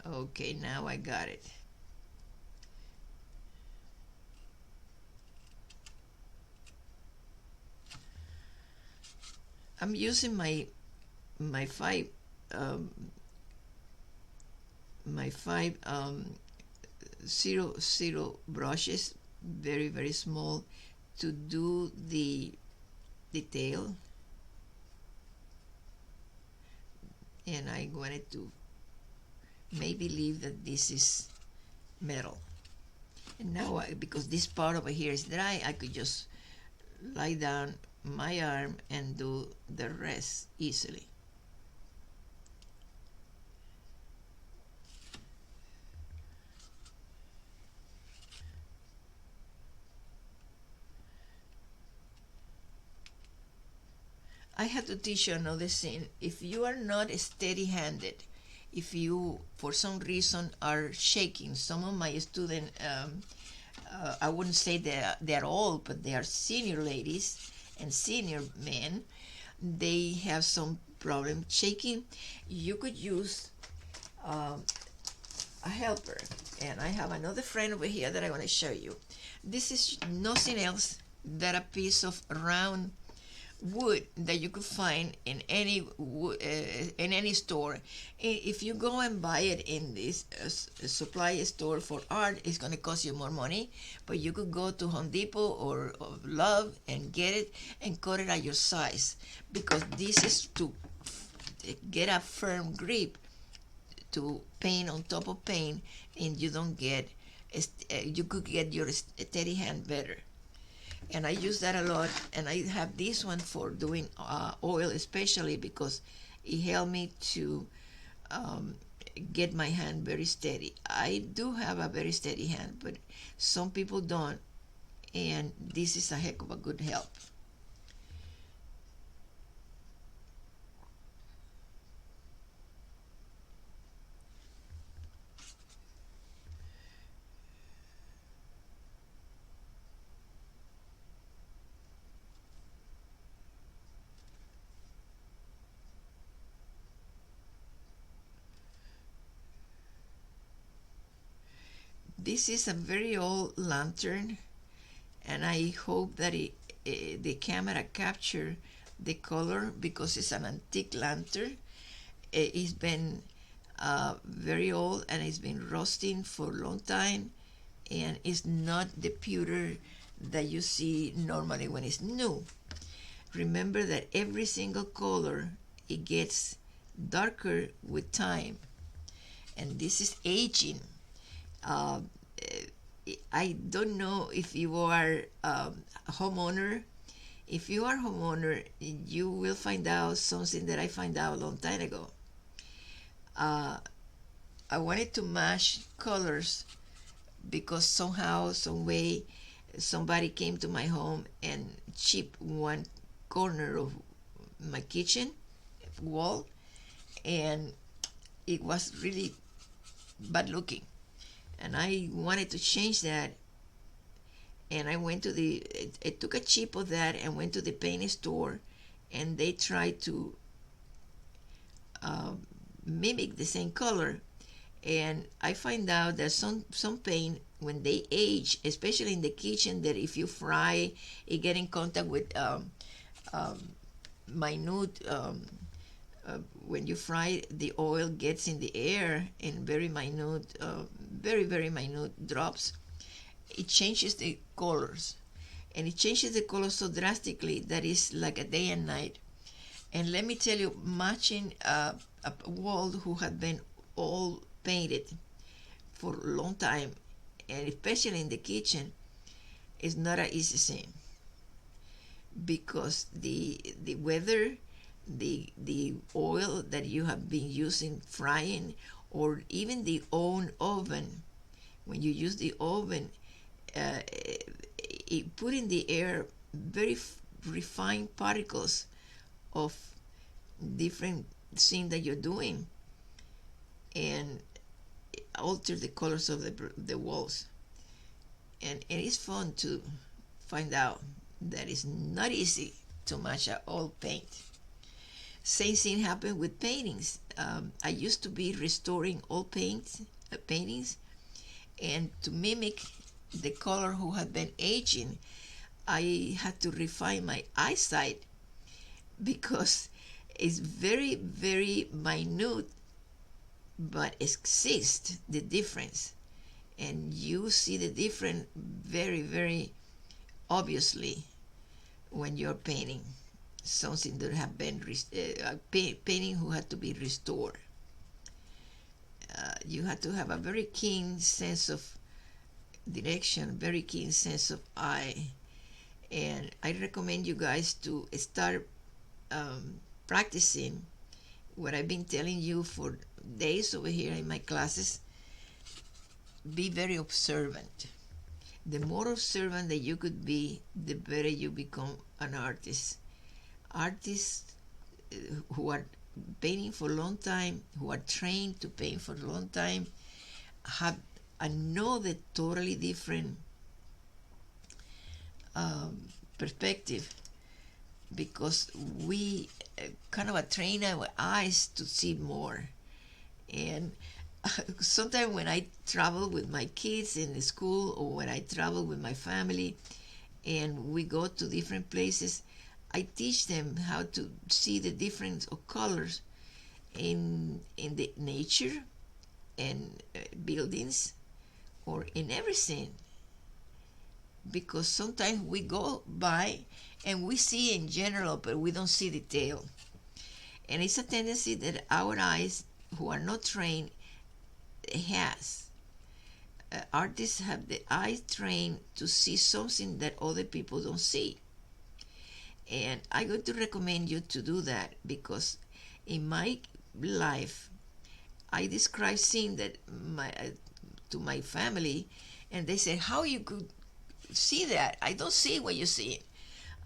Okay, now I got it. I'm using my five zero brushes, very small, to do the detail. And I wanted to make believe that this is metal. And now, because this part over here is dry, I could just lie down my arm and do the rest easily. I have to teach you another thing. If you are not steady-handed, if you, for some reason, are shaking, some of my students, I wouldn't say they're old, but they are senior ladies and senior men, they have some problem shaking. You could use a helper. And I have another friend over here that I want to show you. This is nothing else than a piece of round wood that you could find in any store. If you go and buy it in this supply store for art, it's going to cost you more money, but you could go to Home Depot or Love and get it and cut it at your size, because this is to get a firm grip to paint on top of paint, and you don't get, you could get your steady hand better. And I use that a lot, and I have this one for doing oil, especially because it helped me to get my hand very steady. I do have a very steady hand, but some people don't, and this is a heck of a good help. This is a very old lantern, and I hope that the camera capture the color because it's an antique lantern. It's been very old, and it's been rusting for a long time, and it's not the pewter that you see normally when it's new. Remember that every single color, it gets darker with time, and this is aging. Uh, I don't know if you are a homeowner. If you are a homeowner, you will find out something that I found out a long time ago. I wanted to match colors because somehow, some way, somebody came to my home and chipped one corner of my kitchen wall, and it was really bad looking. And I wanted to change that, and I took a chip of that and went to the paint store, and they tried to mimic the same color, and I find out that some paint, when they age, especially in the kitchen, that if you fry, it get in contact with minute when you fry, the oil gets in the air in very minute, very minute drops. It changes the colors, and it changes the colors so drastically that it's like a day and night. And let me tell you, matching a wall who had been all painted for a long time, and especially in the kitchen, is not an easy thing, because the weather, the oil that you have been using frying, or even the oven, when you use the oven, it put in the air very refined particles of different things that you're doing, and alter the colors of the walls. And it is fun to find out that it's not easy to match an old paint. Same thing happened with paintings. I used to be restoring old paintings, and to mimic the color who had been aging, I had to refine my eyesight, because it's very minute, but exists the difference, and you see the difference very obviously when you're painting something that have been painting who had to be restored. You had to have a very keen sense of direction, very keen sense of eye, and I recommend you guys to start practicing what I've been telling you for days over here in my classes. Be very observant. The more observant that you could be, the better you become an artist. Artists who are painting for a long time, who are trained to paint for a long time, have another totally different perspective, because we kind of train our eyes to see more. And sometimes when I travel with my kids in the school, or when I travel with my family and we go to different places, I teach them how to see the difference of colors in the nature and buildings, or in everything, because sometimes we go by and we see in general, but we don't see detail. And it's a tendency that our eyes, who are not trained, has. Artists have the eye trained to see something that other people don't see. And I'm going to recommend you to do that, because in my life, I describe things that to my family, and they say, "How you could see that? I don't see what you see."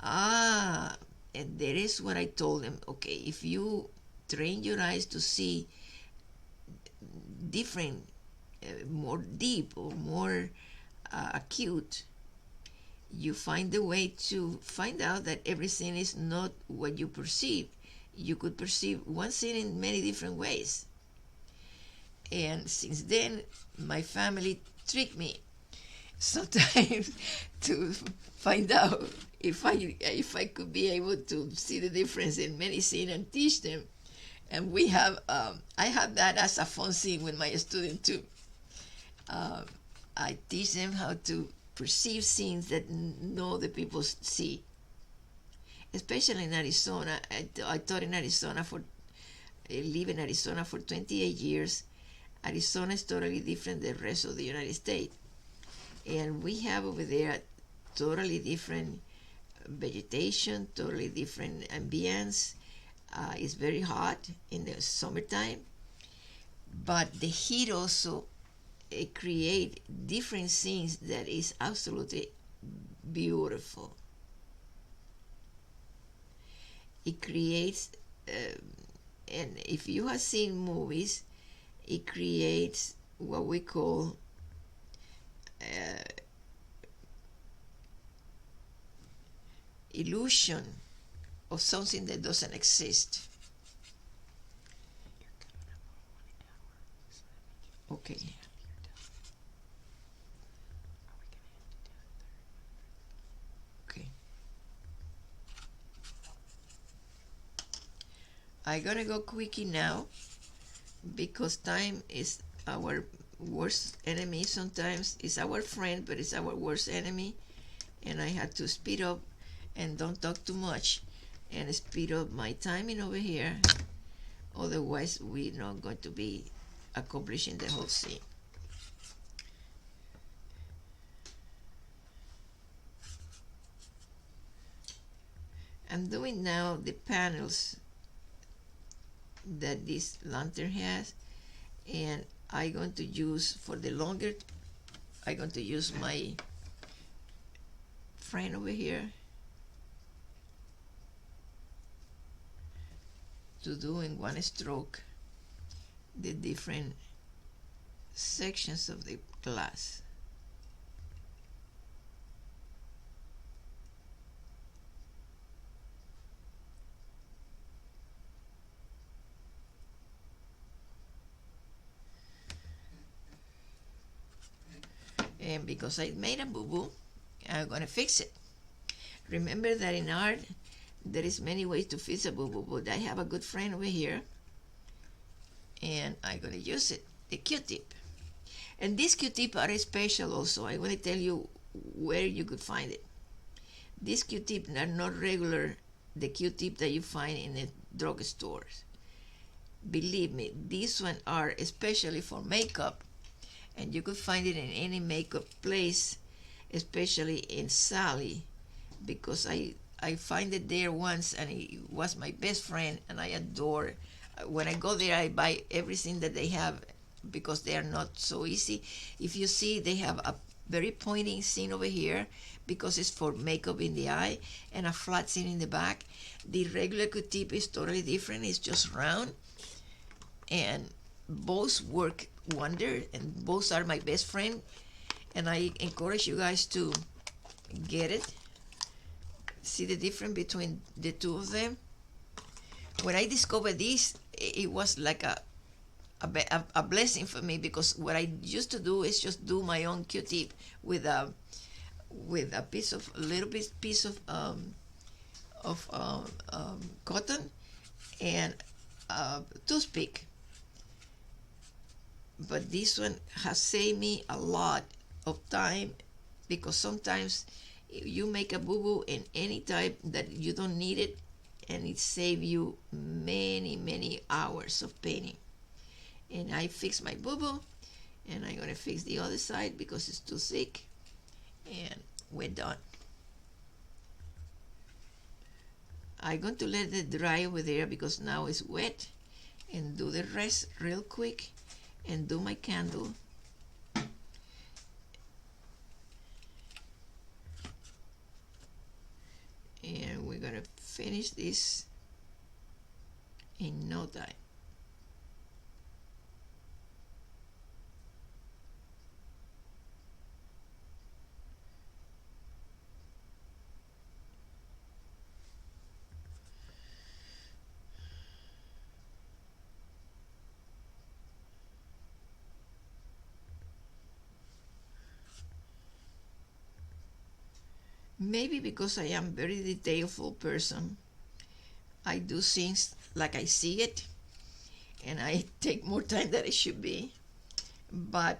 And that is what I told them. Okay, if you train your eyes to see different, more deep or more acute, you find a way to find out that everything is not what you perceive. You could perceive one thing in many different ways. And since then, my family tricked me sometimes to find out if I could be able to see the difference in medicine and teach them. And we have I have that as a fun thing with my students too. I teach them how to perceive things that no other people see. Especially in Arizona, I taught in Arizona live in Arizona for 28 years. Arizona is totally different than the rest of the United States. And we have over there totally different vegetation, totally different ambience. It's very hot in the summertime, but the heat also create different things that is absolutely beautiful. It creates, and if you have seen movies, it creates what we call illusion of something that doesn't exist. Okay. Okay. I'm gonna go quickie now, because time is our worst enemy. Sometimes it's our friend, but it's our worst enemy. And I had to speed up and don't talk too much and speed up my timing over here. Otherwise, we're not going to be accomplishing the whole scene. I'm doing now the panels that this lantern has, and I'm going to use, for the longer, I'm going to use my friend over here to do in one stroke the different sections of the glass. And because I made a boo-boo, I'm gonna fix it. Remember that in art, there is many ways to fix a boo-boo, but I have a good friend over here, and I'm gonna use it, the Q-tip. And these Q-tip are special also. I want to tell you where you could find it. These Q-tip are not regular, the Q-tip that you find in the drugstores. Believe me, these ones are especially for makeup, and you could find it in any makeup place, especially in Sally, because I find it there once, and he was my best friend, and I adore it. When I go there, I buy everything that they have, because they are not so easy. If you see, they have a very pointing thing over here, because it's for makeup in the eye, and a flat thing in the back. The regular Q-tip is totally different. It's just round, and both work wonder, and both are my best friend, and I encourage you guys to get it. See the difference between the two of them. When I discovered this, it was like a blessing for me, because what I used to do is just do my own Q-tip with a little piece of cotton and a toothpick. But this one has saved me a lot of time, because sometimes you make a boo-boo in any type that you don't need it, and it saves you many hours of painting. And I fix my boo-boo, And I'm gonna fix the other side because it's too thick, and we're done. I'm going to let it dry over there because now it's wet, and do the rest real quick and do my candle. And we're gonna finish this in no time. Maybe because I am very detailful person, I do things like I see it, and I take more time than it should be. But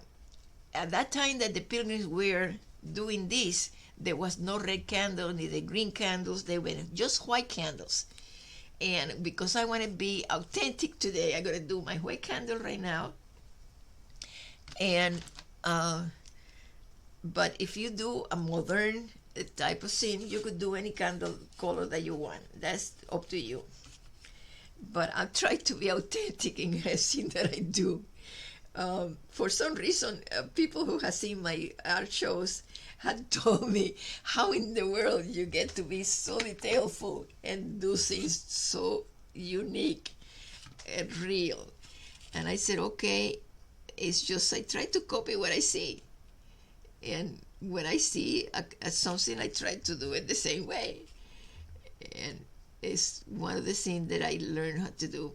at that time that the pilgrims were doing this, there was no red candle, neither green candles. They were just white candles. And because I want to be authentic today, I'm going to do my white candle right now. And but if you do a modern type of scene, you could do any candle color that you want. That's up to you. But I try to be authentic in everything that I do. For some reason, people who have seen my art shows had told me how in the world you get to be so detailful and do things so unique and real. And I said, okay, it's just I try to copy what I see. And when I see something, I try to do it the same way. And it's one of the things that I learned how to do.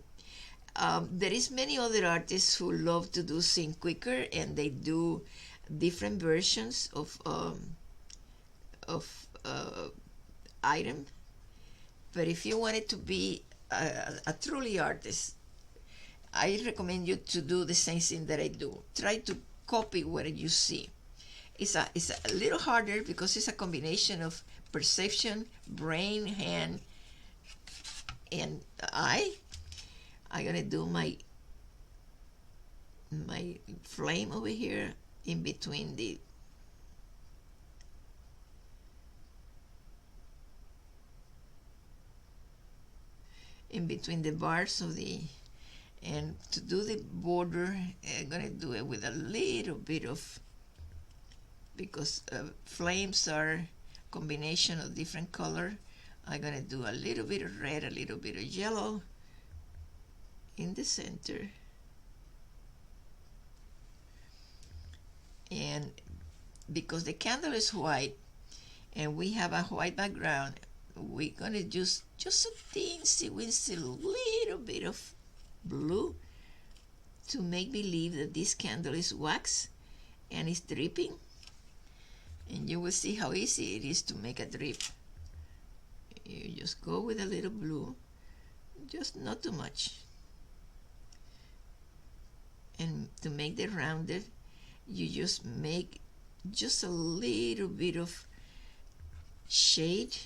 There is many other artists who love to do things quicker, and they do different versions of item. But if you wanted to be a truly artist, I recommend you to do the same thing that I do. Try to copy what you see. It's a little harder because it's a combination of perception, brain, hand, and eye. I'm gonna do my flame over here in between the bars of the, and to do the border, I'm gonna do it with a little bit of, because flames are combination of different color. I'm gonna do a little bit of red, a little bit of yellow in the center, and because the candle is white and we have a white background, we're gonna just a teensy weensy little bit of blue to make believe that this candle is wax and it's dripping. And you will see how easy it is to make a drip. You just go with a little blue, just not too much. And to make the rounded, you just make just a little bit of shade.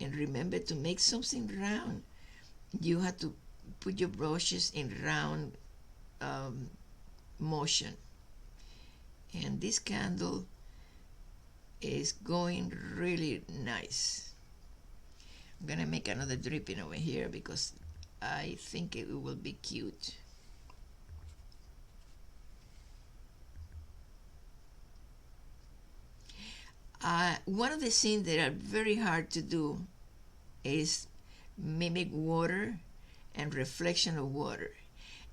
And remember, to make something round, you have to put your brushes in round motion. And this candle is going really nice. I'm gonna make another dripping over here because I think it will be cute. One of the things that are very hard to do is mimic water and reflection of water,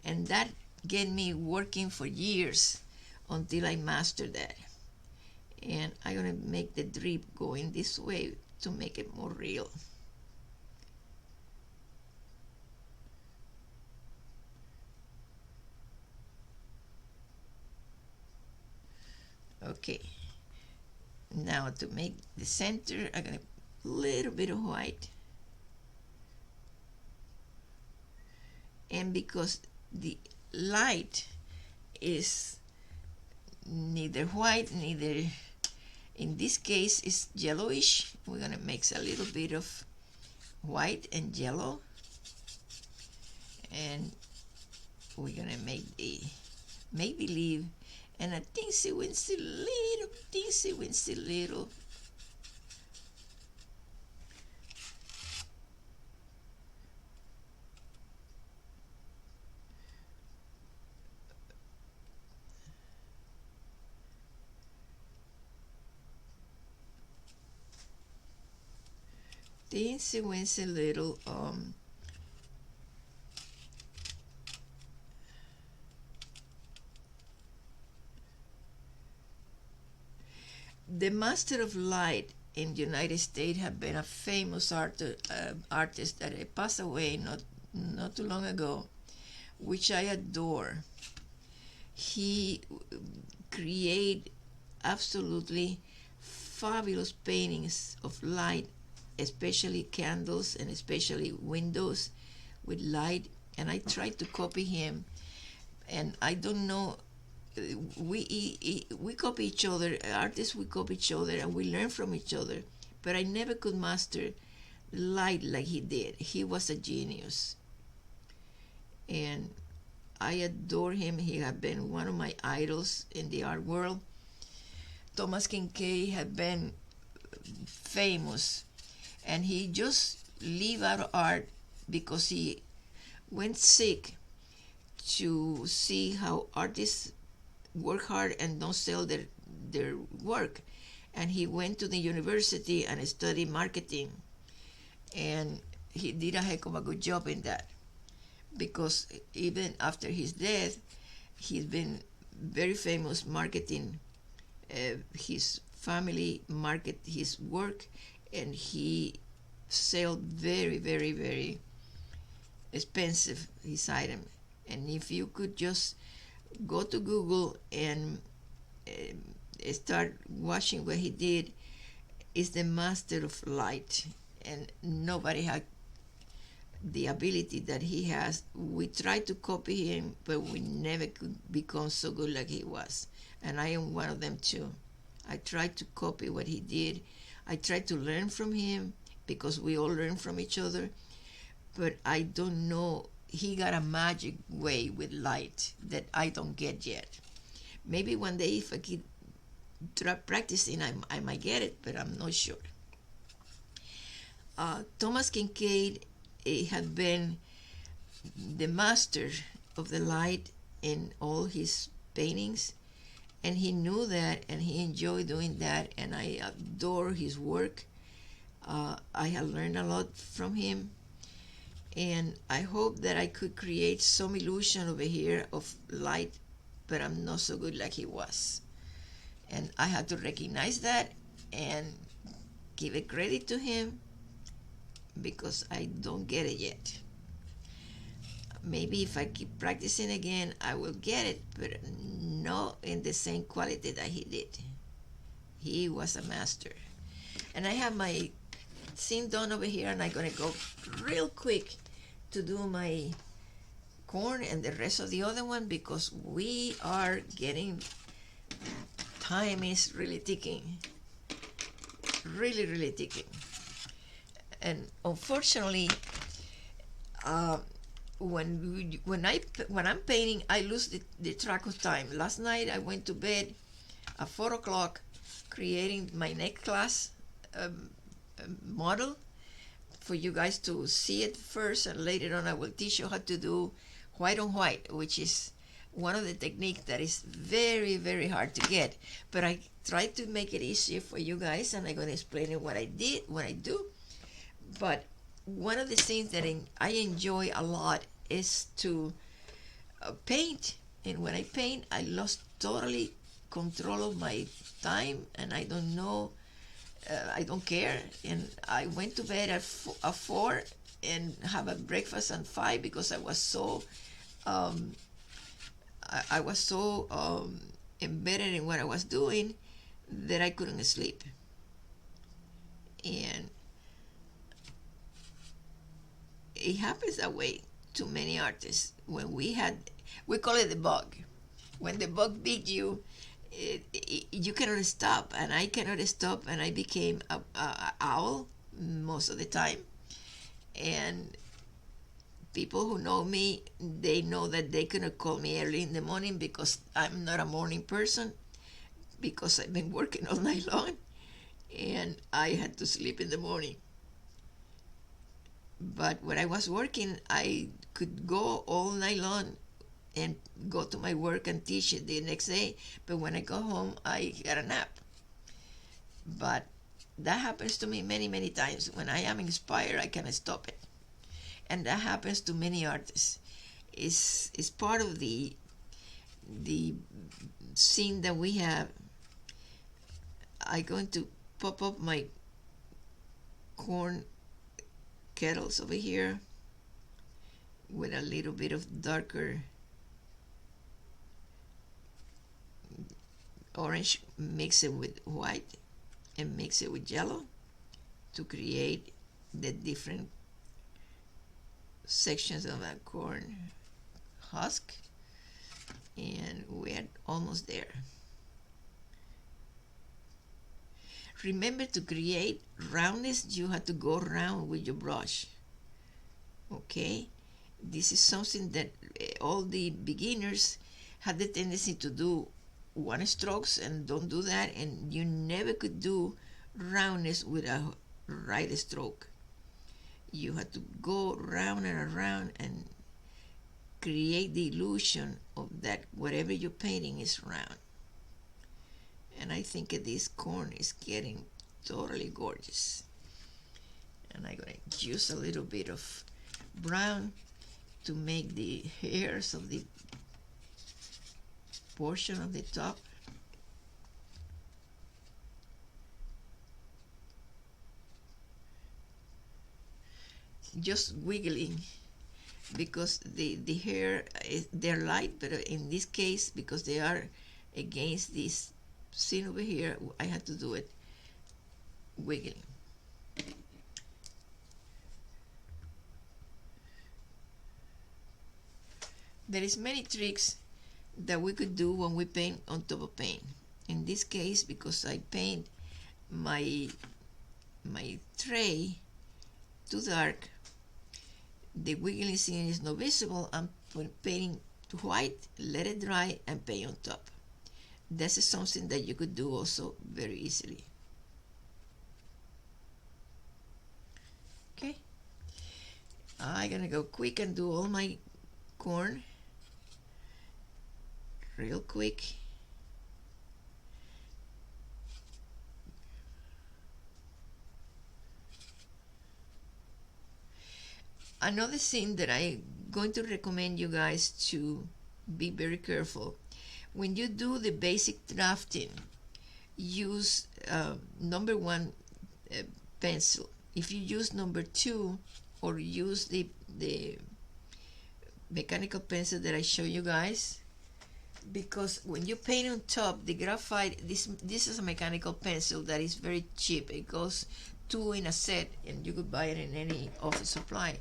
and that get me working for years until I mastered that. And I'm gonna make the drip going this way to make it more real. Okay, now to make the center, I'm gonna a little bit of white, and because the light is neither white, neither, in this case it's yellowish, we're gonna mix a little bit of white and yellow, and we're gonna make the make believe, and a teensy weensy little teensy weensy little the Master of Light in the United States have been a famous artist that passed away not too long ago, which I adore. He create absolutely fabulous paintings of light, especially candles and especially windows with light, and I tried to copy him, and I don't know, we copy each other, artists, we copy each other and we learn from each other, but I never could master light like he did. He was a genius, and I adore him. He had been one of my idols in the art world. Thomas Kincaid had been famous, and he just leave out art because he went sick to see how artists work hard and don't sell their work. And he went to the university and studied marketing, and he did a heck of a good job in that, because even after his death, he's been very famous marketing. His family market his work, and he sell very, very, very expensive his item. And if you could just go to Google and start watching what he did, is the master of light, and nobody had the ability that he has. We tried to copy him, but we never could become so good like he was, and I am one of them too. I tried to copy what he did. I tried to learn from him, because we all learn from each other, but I don't know, he got a magic way with light that I don't get yet. Maybe one day if I keep practicing, I might get it, but I'm not sure. Thomas Kincaid had been the master of the light in all his paintings, and he knew that, and he enjoyed doing that, and I adore his work. I have learned a lot from him, and I hope that I could create some illusion over here of light, but I'm not so good like he was. And I have to recognize that and give it credit to him, because I don't get it yet. Maybe if I keep practicing again, I will get it, but not in the same quality that he did. He was a master. And I have my scene done over here, and I'm gonna go real quick to do my corn and the rest of the other one, because we are getting, time is really ticking, really ticking. And unfortunately, when I'm painting, I lose the track of time. Last night I went to bed at 4 o'clock creating my next class model for you guys to see it first, and later on I will teach you how to do white on white, which is one of the techniques that is very, very hard to get, but I try to make it easier for you guys, and I'm going to explain what I do. But one of the things that I enjoy a lot is to paint, and when I paint, I lost totally control of my time, and I don't know, I don't care, and I went to bed at 4 and have a breakfast at 5, because I was so embedded in what I was doing that I couldn't sleep. And it happens that way to many artists. When we call it the bug. When the bug bit you, you cannot stop, and I cannot stop, and I became a owl most of the time. And People who know me, they know that they cannot call me early in the morning because I'm not a morning person, because I've been working all night long and I had to sleep in the morning. But when I was working, I could go all night long and go to my work and teach it the next day. But when I go home, I got a nap. But that happens to me many, many times. When I am inspired, I cannot stop it. And that happens to many artists. It's part of the scene that we have. I'm going to pop up my corn kettles over here with a little bit of darker orange, mix it with white and mix it with yellow to create the different sections of a corn husk, and we're almost there. Remember, to create roundness, you have to go round with your brush. Okay, this is something that all the beginners have the tendency to do one strokes and don't do that, and you never could do roundness with a right stroke. You have to go round and around and create the illusion of that whatever you're painting is round. And I think this corn is getting totally gorgeous. And I'm going to use a little bit of brown to make the hairs of the portion of the top. Just wiggling, because the hair, they're light, but in this case, because they are against this scene over here, I had to do it wiggling. There is many tricks that we could do when we paint on top of paint. In this case, because I paint my tray too dark, the wiggling scene is not visible. I'm painting to white, let it dry, and paint on top. This is something that you could do also very easily. Okay, I'm gonna go quick and do all my corn real quick. Another thing that I'm going to recommend you guys to be very careful. When you do the basic drafting, use number 1 pencil. If you use number 2, or use the mechanical pencil that I show you guys, because when you paint on top, the graphite, this is a mechanical pencil that is very cheap. It goes 2 in a set, and you could buy it in any office supply,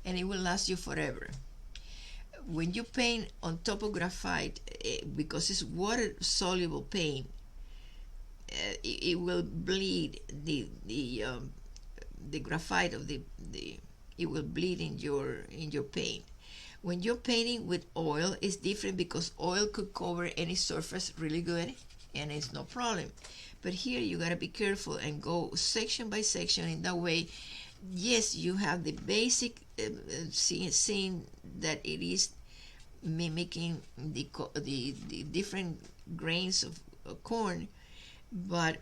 and it will last you forever. When you paint on top of graphite, because it's water-soluble paint, it will bleed the graphite of it will bleed in your paint. When you're painting with oil, it's different, because oil could cover any surface really good and it's no problem. But here you gotta be careful and go section by section. In that way, yes, you have the basic scene that it is mimicking the different grains of corn, but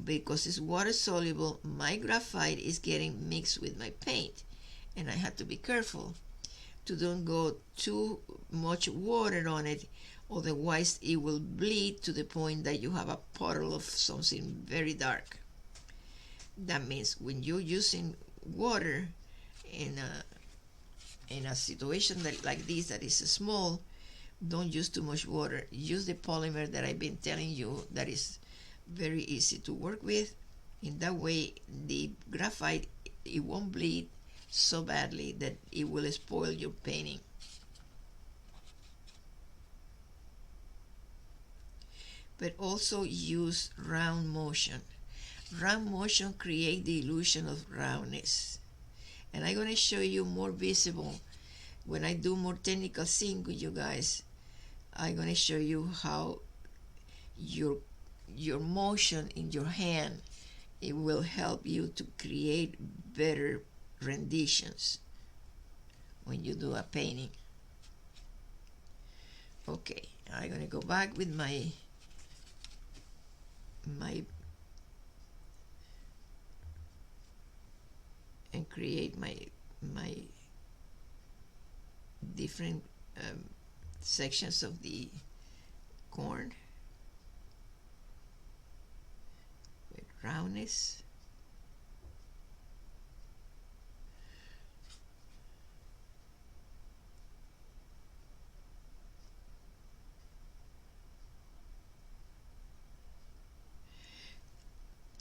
because it's water soluble, my graphite is getting mixed with my paint, and I have to be careful to don't go too much water on it, otherwise it will bleed to the point that you have a puddle of something very dark. That means when you're using water in a situation like this that is small, don't use too much water. Use the polymer that I've been telling you that is very easy to work with. In that way, the graphite, it won't bleed so badly that it will spoil your painting. But also use round motion. Round motion create the illusion of roundness. And I'm going to show you more visible when I do more technical thing with you guys, I'm gonna show you how your motion in your hand, it will help you to create better renditions when you do a painting. Okay, I'm gonna go back with my and create my different sections of the corn with roundness.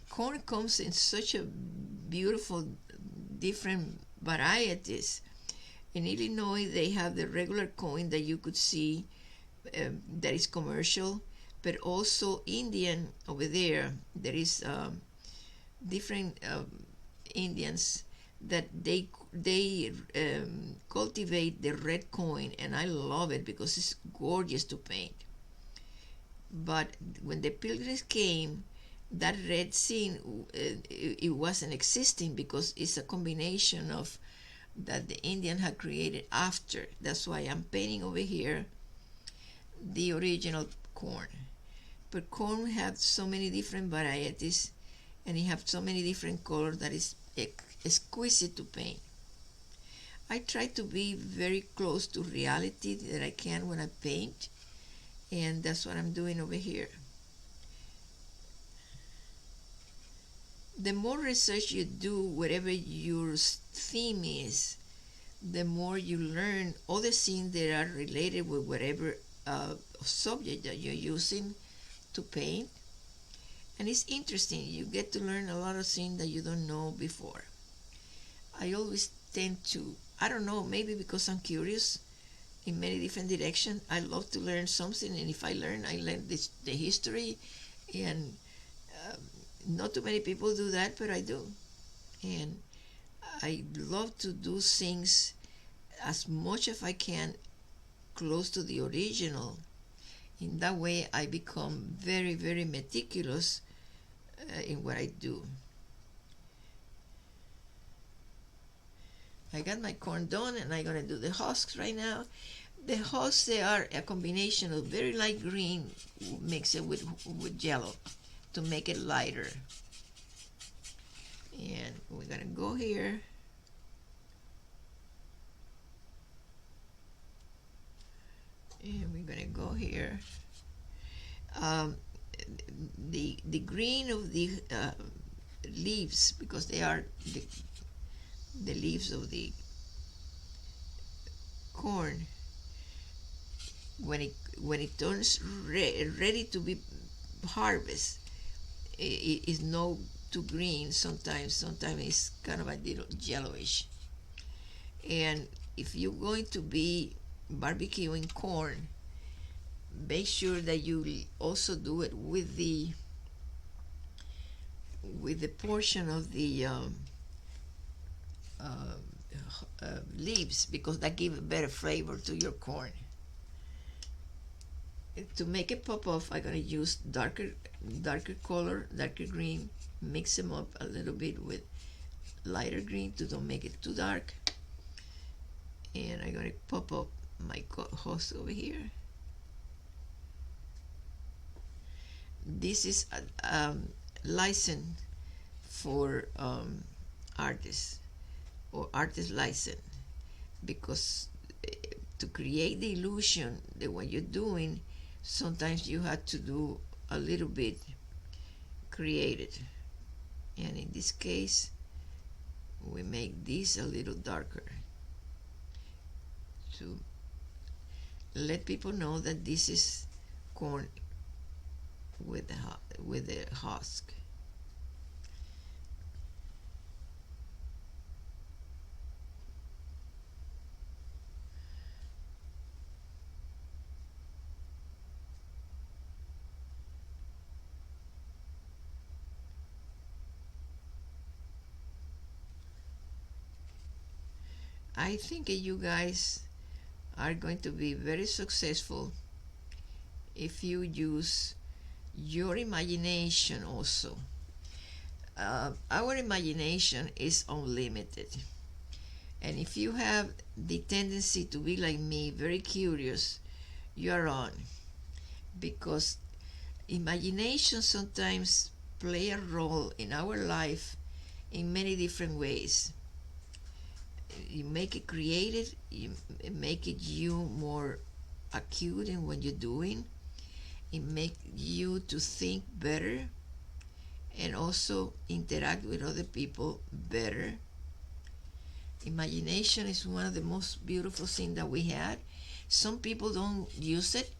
Corn comes in such a beautiful different varieties. In Illinois, they have the regular corn that you could see that is commercial, but also Indian over there. There is different Indians that they cultivate the red coin, and I love it because it's gorgeous to paint. But when the pilgrims came, that red scene it wasn't existing because it's a combination of that the Indian had created after. That's why I'm painting over here the original corn. But corn have so many different varieties, and it have so many different colors that is exquisite to paint. I try to be very close to reality that I can when I paint, and that's what I'm doing over here. The more research you do, whatever your theme is, the more you learn other things that are related with whatever subject that you're using to paint. And it's interesting. You get to learn a lot of things that you don't know before. I always tend to, I don't know, maybe because I'm curious in many different directions. I love to learn something, and if I learn the history, and not too many people do that, but I do. And I love to do things as much as I can close to the original. In that way, I become very, very meticulous in what I do. I got my corn done, and I'm gonna do the husks right now. The husks, they are a combination of very light green mixed with yellow to make it lighter. And we're gonna go here. And we're gonna go here. The green of the leaves, because they are the leaves of the corn, when it turns ready to be harvested, it is no too green. Sometimes it's kind of a little yellowish. And if you're going to be barbecuing corn, make sure that you also do it with the portion of the leaves, because that gives a better flavor to your corn. To make it pop off, I'm gonna use darker color, darker green, mix them up a little bit with lighter green to don't make it too dark. And I'm gonna pop up my host over here. This is a license for artists, or artist license, because to create the illusion that what you're doing, sometimes you have to do a little bit created. And in this case, we make this a little darker to let people know that this is corn with the husk. I think you guys are going to be very successful if you use your imagination also. Our imagination is unlimited. And if you have the tendency to be like me, very curious, you are on. Because imagination sometimes play a role in our life in many different ways. You make it creative, you make it you more acute in what you're doing. It make you to think better and also interact with other people better. Imagination is one of the most beautiful things that we had. Some people don't use it,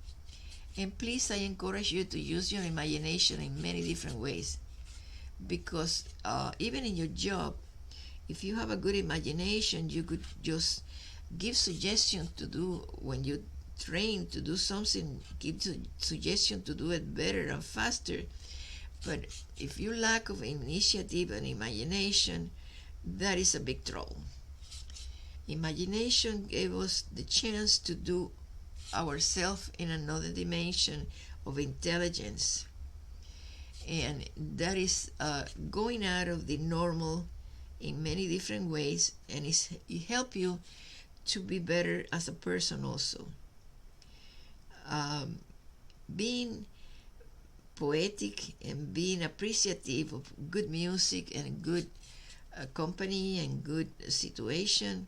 and please, I encourage you to use your imagination in many different ways, because even in your job, if you have a good imagination, you could just give suggestions to do when you train to do something, give suggestions to do it better and faster. But if you lack of initiative and imagination, that is a big trouble. Imagination gave us the chance to do ourselves in another dimension of intelligence, and that is going out of the normal in many different ways, and it help you to be better as a person also. Being poetic and being appreciative of good music and good company and good situation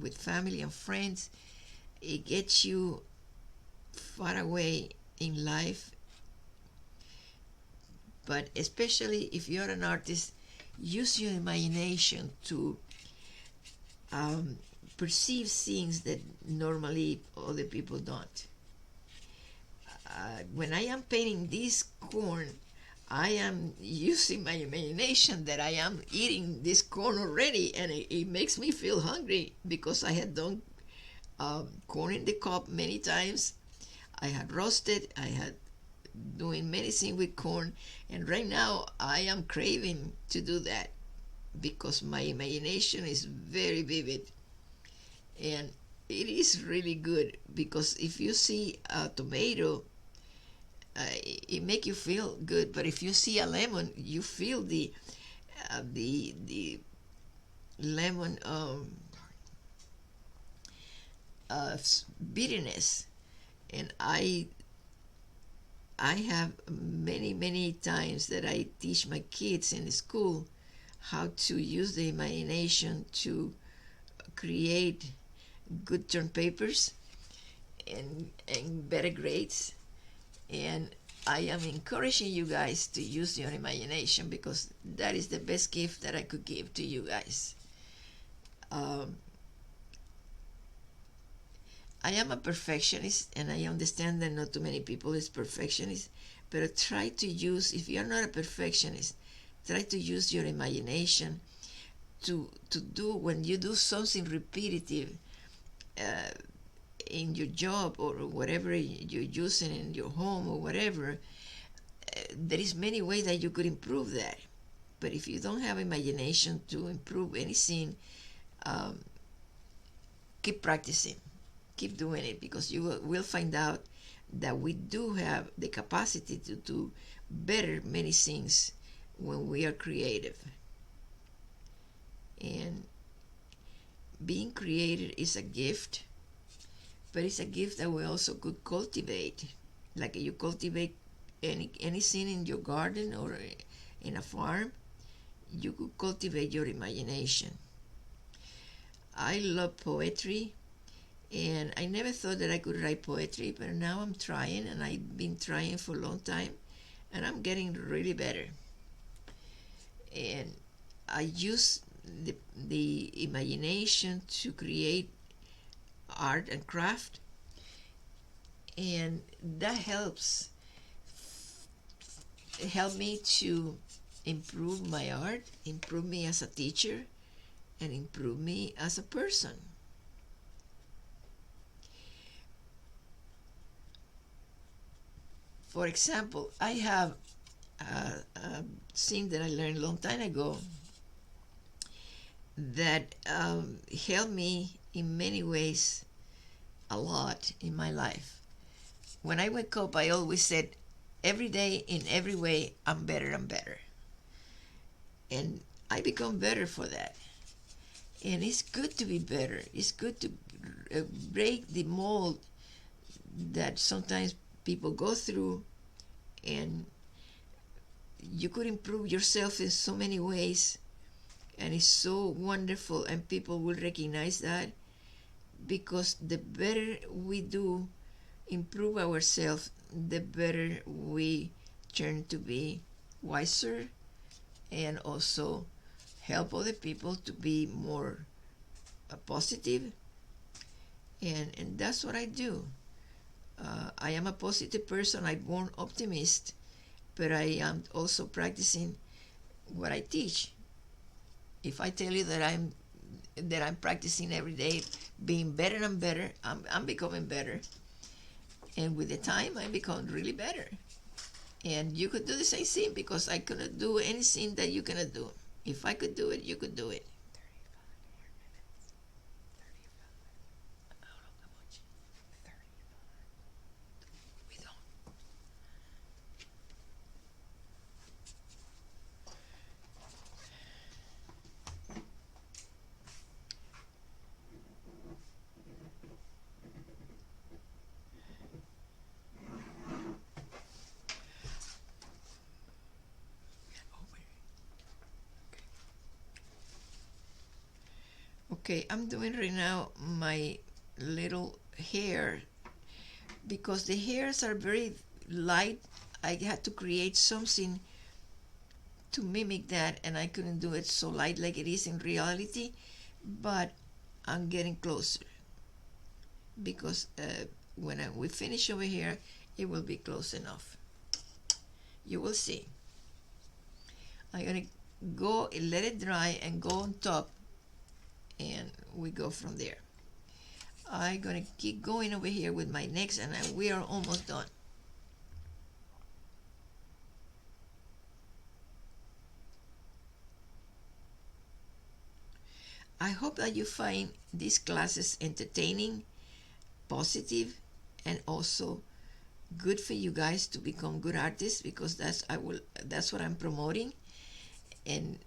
with family and friends, it gets you far away in life. But especially if you're an artist, use your imagination to perceive things that normally other people don't. When I am painting this corn, I am using my imagination that I am eating this corn already, and it makes me feel hungry because I had done corn in the cob many times. I had roasted, I had doing many things with corn, and right now I am craving to do that because my imagination is very vivid, and it is really good because if you see a tomato, it make you feel good, but if you see a lemon, you feel the lemon bitterness. And I have many times that I teach my kids in school how to use the imagination to create good term papers and better grades. And I am encouraging you guys to use your imagination because that is the best gift that I could give to you guys. I am a perfectionist, and I understand that not too many people is perfectionists, but try to use, if you're not a perfectionist, try to use your imagination to do, when you do something repetitive in your job or whatever you're using in your home or whatever, there is many ways that you could improve that. But if you don't have imagination to improve anything, keep practicing, keep doing it, because you will find out that we do have the capacity to do better many things when we are creative. And being creative is a gift, but it's a gift that we also could cultivate. Like you cultivate anything in your garden or in a farm, you could cultivate your imagination. I love poetry, and I never thought that I could write poetry, but now I'm trying, and I've been trying for a long time, and I'm getting really better. And I use the imagination to create art and craft, and that help me to improve my art, improve me as a teacher, and improve me as a person. For example, I have a thing that I learned a long time ago that helped me in many ways a lot in my life. When I wake up, I always said, every day, in every way, I'm better and better. And I become better for that. And it's good to be better. It's good to break the mold that sometimes people go through, and you could improve yourself in so many ways, and it's so wonderful, and people will recognize that, because the better we do improve ourselves, the better we turn to be wiser, and also help other people to be more positive. And that's what I do. I am a positive person. I'm born optimist, but I am also practicing what I teach. If I tell you that I'm practicing every day, being better and better, I'm becoming better, and with the time I become really better. And you could do the same thing, because I couldn't do anything that you cannot do. If I could do it, you could do it. Okay, I'm doing right now my little hair, because the hairs are very light. I had to create something to mimic that, and I couldn't do it so light like it is in reality, but I'm getting closer, because when we finish over here, it will be close enough. You will see. I'm gonna go let it dry and go on top, and we go from there. I'm gonna keep going over here with my next, and we are almost done. I hope that you find these classes entertaining, positive, and also good for you guys to become good artists, because that's what I'm promoting. And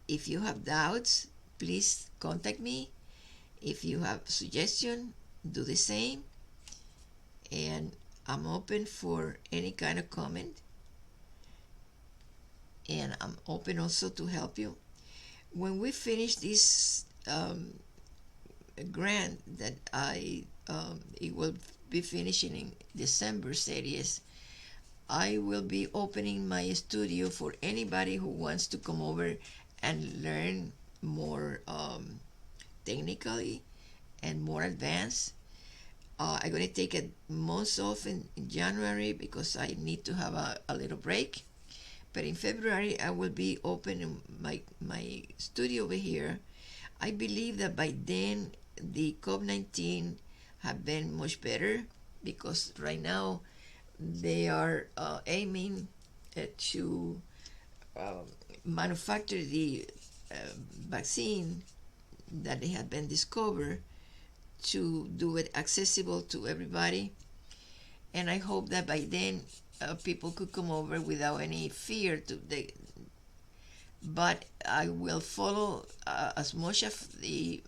if you have doubts, please contact me. If you have suggestion, do the same. And I'm open for any kind of comment, and I'm open also to help you. When we finish this grant that it will be finishing in December 30th, I will be opening my studio for anybody who wants to come over and learn more technically and more advanced. I'm going to take a month off in January, because I need to have a little break. But in February, I will be opening my studio over here. I believe that by then, the COVID-19 have been much better, because right now they are aiming to manufacture the vaccine that they have been discovered, to do it accessible to everybody. And I hope that by then people could come over without any fear but I will follow as much of the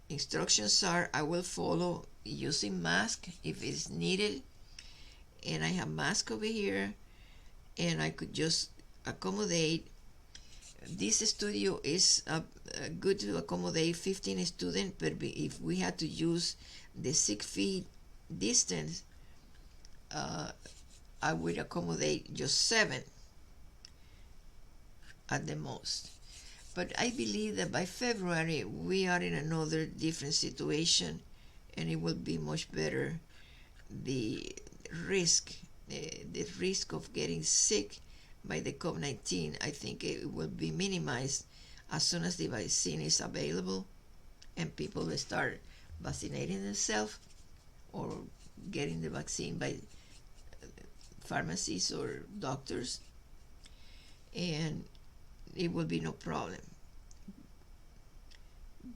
instructions are. I will follow using mask if it's needed, and I have mask over here, and I could just accommodate. This studio is good to accommodate 15 students, but if we had to use the 6 feet distance, I would accommodate just 7 at the most. But I believe that by February we are in another different situation, and it will be much better. The risk, the risk of getting sick by the COVID-19, I think it will be minimized as soon as the vaccine is available and people will start vaccinating themselves or getting the vaccine by pharmacies or doctors, and it will be no problem.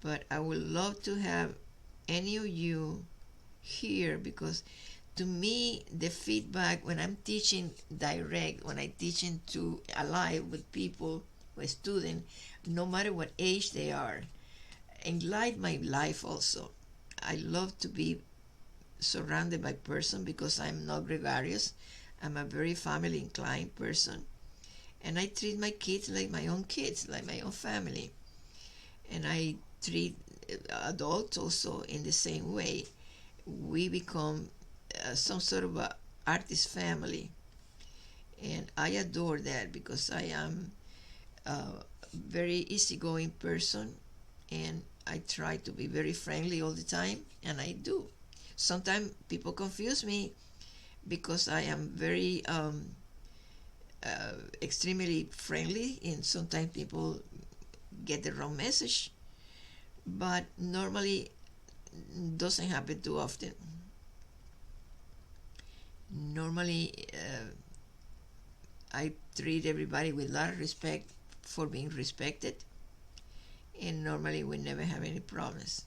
But I would love to have any of you here, because to me the feedback when I'm teaching direct, when I teaching to alive with people, with students, no matter what age they are, and like my life also, I love to be surrounded by person because I'm not gregarious. I'm a very family inclined person, and I treat my kids like my own kids, like my own family, and I treat adults also in the same way. We become some sort of a artist family, and I adore that because I am a very easygoing person, and I try to be very friendly all the time, and I do. Sometimes people confuse me because I am very extremely friendly, and sometimes people get the wrong message, but normally doesn't happen too often. Normally, I treat everybody with a lot of respect for being respected, and normally we never have any problems.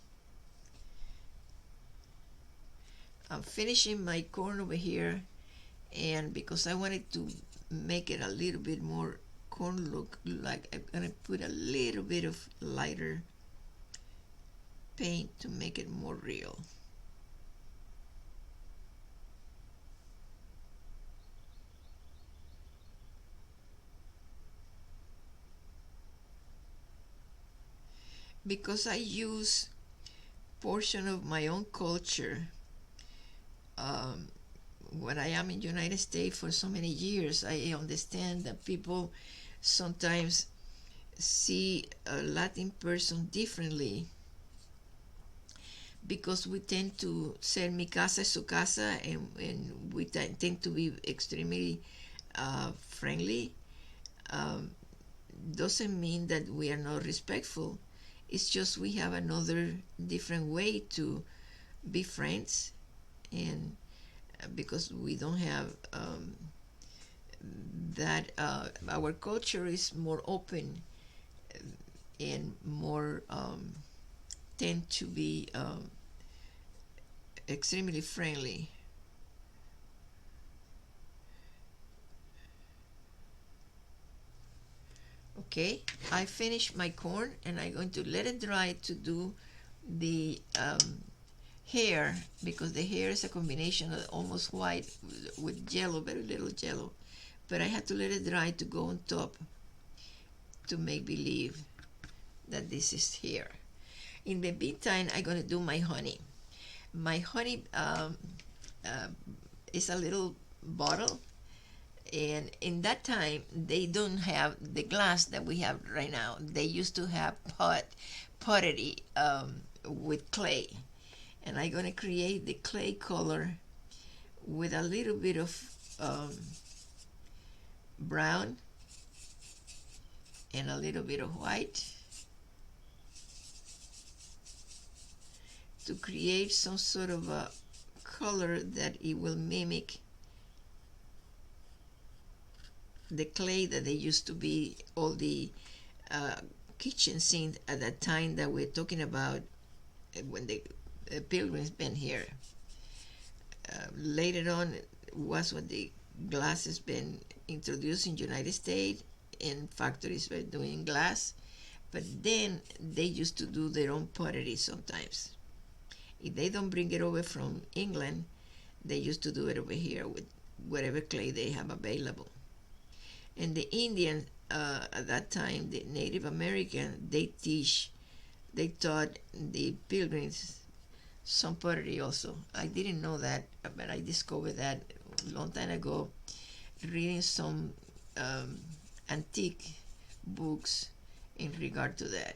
I'm finishing my corn over here, and because I wanted to make it a little bit more corn look like, I'm gonna put a little bit of lighter paint to make it more real. Because I use portion of my own culture, um, when I am in United States for so many years, I understand that people sometimes see a Latin person differently because we tend to say mi casa es su casa, and we tend to be extremely friendly. Um, doesn't mean that we are not respectful. It's just we have another different way to be friends, and because we don't have that, our culture is more open and more tend to be extremely friendly. Okay, I finished my corn, and I'm going to let it dry to do the hair, because the hair is a combination of almost white with yellow, very little yellow. But I had to let it dry to go on top to make believe that this is hair. In the meantime, I'm going to do my honey. My honey uh, is a little bottle, and in that time they don't have the glass that we have right now. They used to have pottery with clay, and I'm going to create the clay color with a little bit of um, brown and a little bit of white to create some sort of a color that it will mimic the clay that they used to be all the uh, kitchen sink at that time that we're talking about, when the pilgrims been here. Later on was when the glass has been introduced in United States, and factories were doing glass, but then they used to do their own pottery sometimes. If they don't bring it over from England, they used to do it over here with whatever clay they have available. And the Indian, at that time, the Native American, they taught the pilgrims some pottery also. I didn't know that, but I discovered that a long time ago, reading some antique books in regard to that.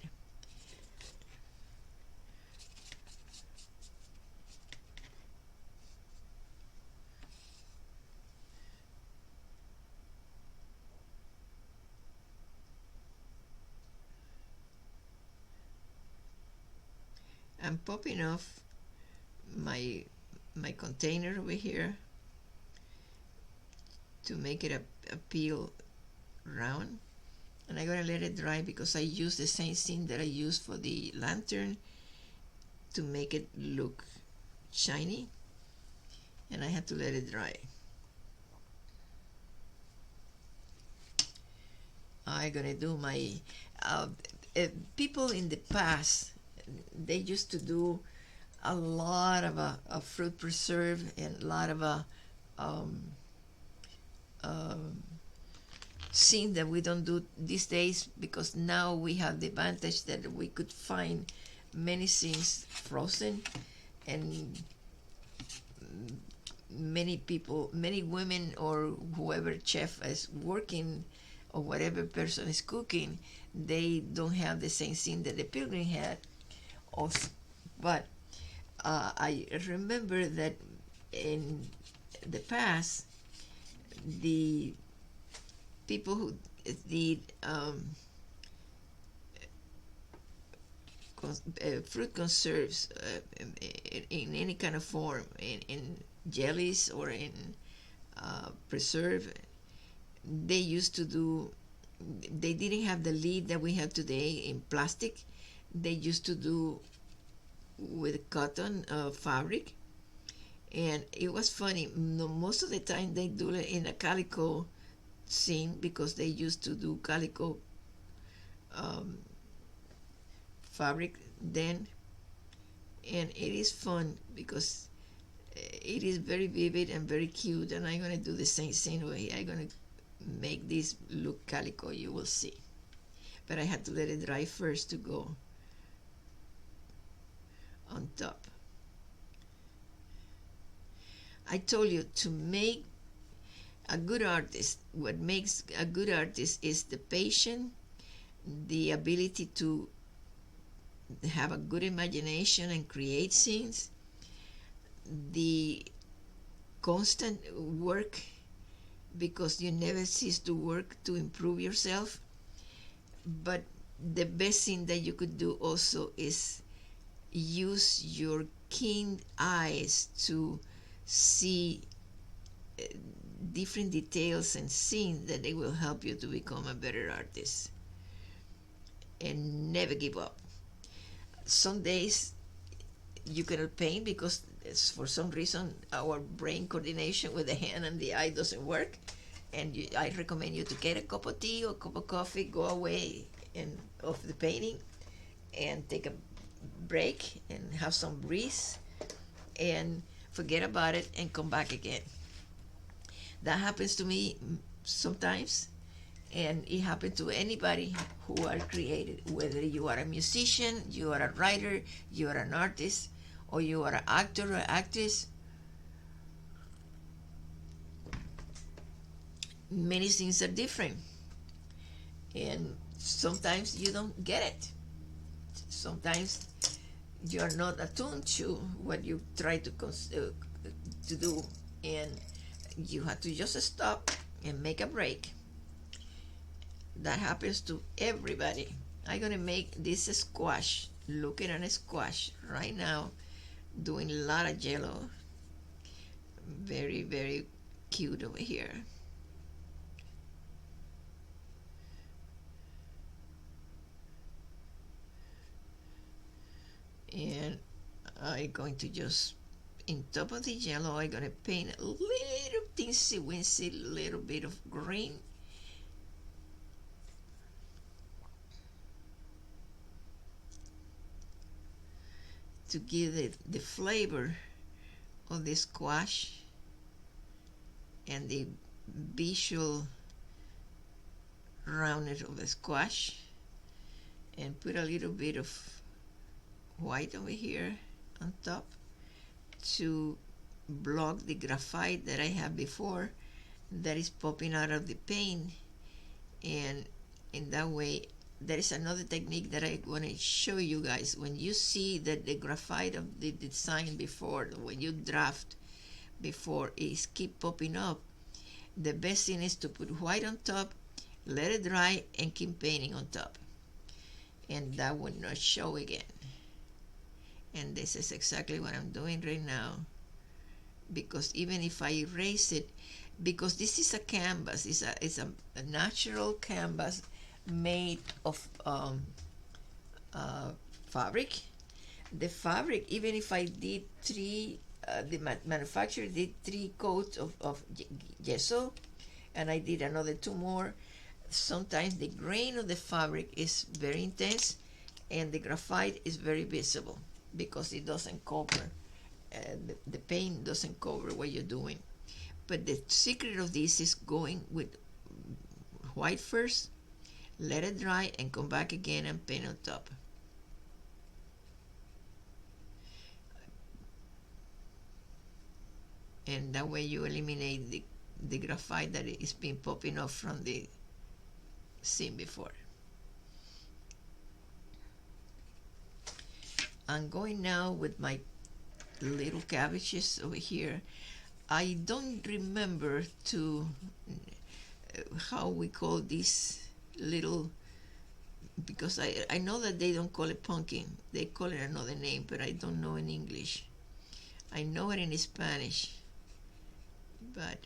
I'm popping off my my container over here to make it a peel round, and I'm gonna let it dry because I use the same thing that I used for the lantern to make it look shiny, and I have to let it dry. I'm gonna do my people in the past, they used to do a lot of a fruit preserve and a lot of um, scene that we don't do these days, because now we have the advantage that we could find many things frozen, and many people, many women, or whoever chef is working, or whatever person is cooking, they don't have the same thing that the pilgrim had. But I remember that in the past, the people who did fruit conserves in any kind of form, in jellies or in preserve, they used to do, they didn't have the lid that we have today in plastic. They used to do with cotton fabric, and it was funny. Most of the time they do it in a calico scene, because they used to do calico fabric then, and it is fun because it is very vivid and very cute. And I'm going to do the same thing way. I'm going to make this look calico, you will see, but I had to let it dry first to go on top. I told you, to make a good artist, what makes a good artist is the patience, the ability to have a good imagination and create scenes, the constant work, because you never cease to work to improve yourself. But the best thing that you could do also is use your keen eyes to see different details and scenes that they will help you to become a better artist. And never give up. Some days you cannot paint because for some reason our brain coordination with the hand and the eye doesn't work, and I recommend you to get a cup of tea or a cup of coffee, go away and off the painting, and take a break and have some breeze, and forget about it and come back again. That happens to me sometimes, and it happens to anybody who are creative, whether you are a musician, you are a writer, you are an artist, or you are an actor or actress. Many things are different, and sometimes you don't get it. Sometimes you are not attuned to what you try to do, and you have to just stop and make a break. That happens to everybody. I'm gonna make this squash, looking at a squash right now, doing a lot of yellow. Very, very cute over here. And I'm going to just, in top of the yellow, I'm gonna paint a little teensy weensy little bit of green, to give it the flavor of the squash and the visual roundness of the squash, and put a little bit of white over here on top to block the graphite that I had before that is popping out of the paint. And in that way, there is another technique that I want to show you guys. When you see that the graphite of the design before, when you draft before, is keep popping up, the best thing is to put white on top, let it dry, and keep painting on top, and that will not show again. And this is exactly what I'm doing right now, because even if I erase it, because this is a canvas, it's a natural canvas made of fabric, the fabric, even if I did three, the manufacturer did 3 coats of gesso, and I did another 2 more, sometimes the grain of the fabric is very intense and the graphite is very visible because it doesn't cover, the paint doesn't cover what you're doing. But the secret of this is going with white first, let it dry, and come back again and paint on top. And that way you eliminate the graphite that is been popping off from the seam before. I'm going now with my little cabbages over here. I don't remember how we call these little, because I know that they don't call it pumpkin, they call it another name, but I don't know in English. I know it in Spanish, but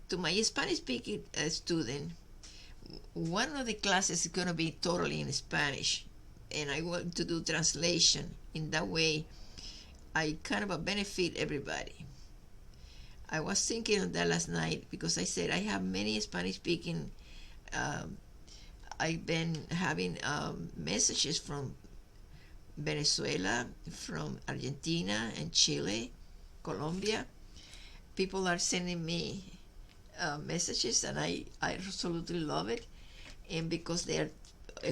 to my Spanish speaking student, one of the classes is going to be totally in Spanish, and I want to do translation. In that way, I kind of benefit everybody. I was thinking of that last night because I said I have many Spanish speaking. I've been having messages from Venezuela, from Argentina and Chile, Colombia. People are sending me messages, and I absolutely love it. And because they are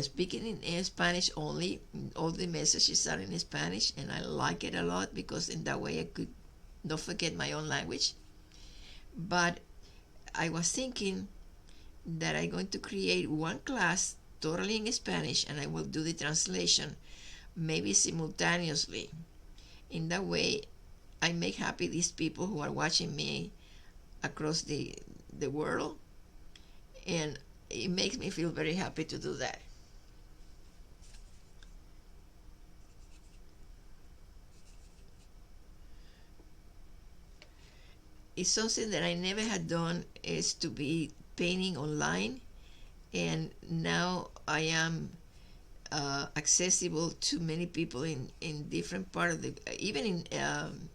speaking in Spanish only, all the messages are in Spanish, and I like it a lot because in that way I could not forget my own language. But I was thinking that I'm going to create one class totally in Spanish, and I will do the translation maybe simultaneously. In that way, I make happy these people who are watching me across the world, and it makes me feel very happy to do that. It's something that I never had done, is to be painting online, and now I am accessible to many people in different part of the, even in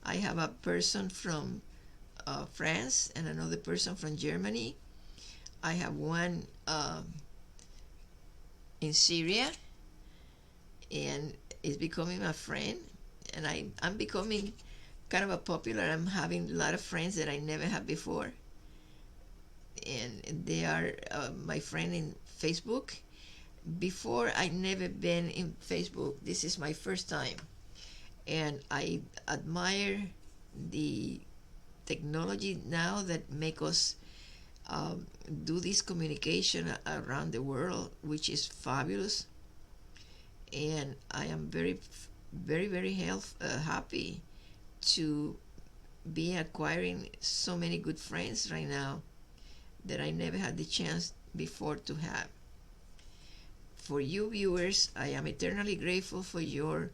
I have a person from France and another person from Germany. I have one in Syria, and is becoming my friend, and I'm becoming kind of a popular. I'm having a lot of friends that I never had before, and they are my friend in Facebook. Before, I never been in Facebook. This is my first time, and I admire the technology now that make us do this communication around the world, which is fabulous. And I am very, very, very happy to be acquiring so many good friends right now that I never had the chance before to have. For you viewers, I am eternally grateful for your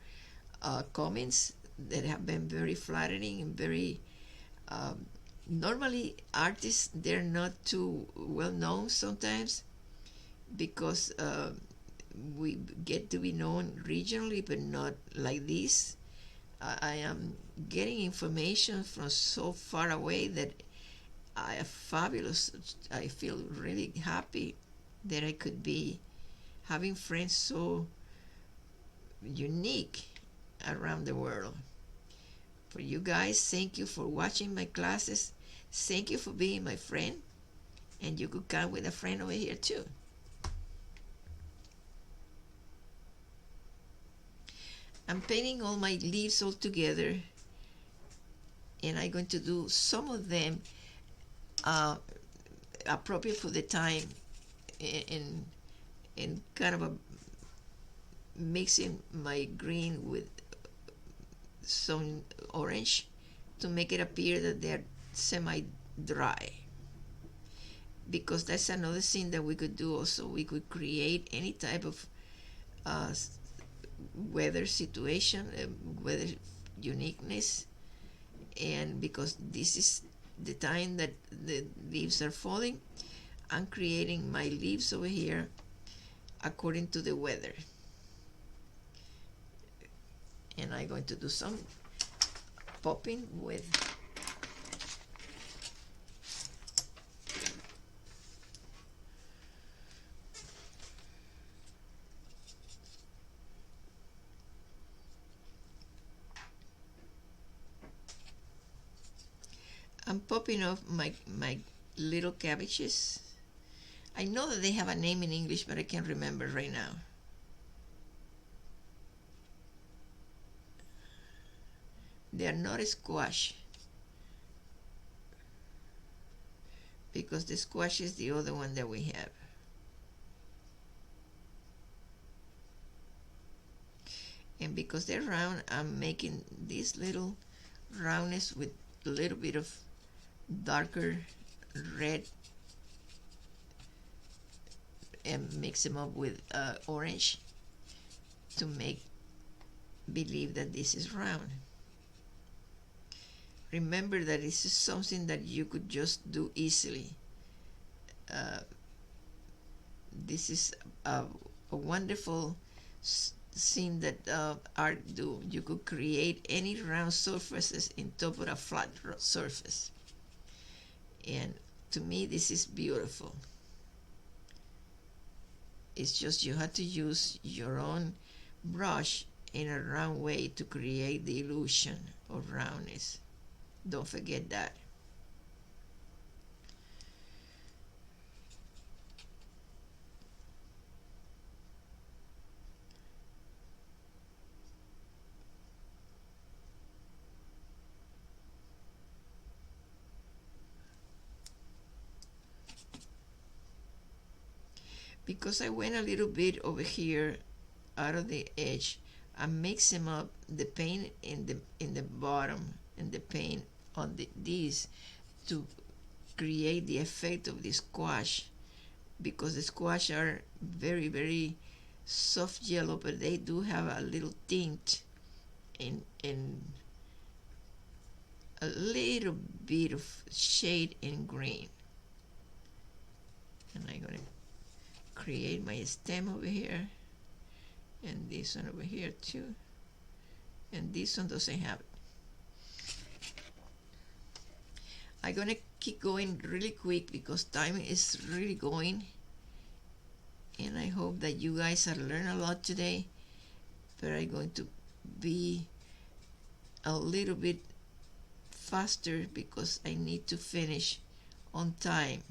comments that have been very flattering and very normally artists, they're not too well known sometimes because we get to be known regionally, but not like this. I am getting information from so far away that I am fabulous. I feel really happy that I could be having friends so unique around the world. For you guys, thank you for watching my classes. Thank you for being my friend. And you could come with a friend over here too. I'm painting all my leaves all together, and I'm going to do some of them appropriate for the time, in kind of a mixing my green with some orange to make it appear that they're semi-dry, because that's another thing that we could do also. We could create any type of weather situation, weather uniqueness, and because this is the time that the leaves are falling, I'm creating my leaves over here according to the weather. and I'm going to do some popping with I'm popping off my little cabbages. I know that they have a name in English, but I can't remember right now. They are not a squash, because the squash is the other one that we have. And because they're round, I'm making these little roundness with a little bit of darker red and mix them up with orange to make believe that this is round. Remember that this is something that you could just do easily. This is a wonderful thing that art do. You could create any round surfaces in top of a flat surface. And to me, this is beautiful. It's just you have to use your own brush in a round way to create the illusion of roundness. Don't forget that. Because I went a little bit over here out of the edge, I'm mixing up the paint in the bottom and the paint on these to create the effect of the squash, because the squash are very, very soft yellow, but they do have a little tint in a little bit of shade in green. And I'm gonna create my stem over here, and this one over here too, and this one doesn't have it. I'm gonna keep going really quick because time is really going, and I hope that you guys have learned a lot today, but I'm going to be a little bit faster because I need to finish on time.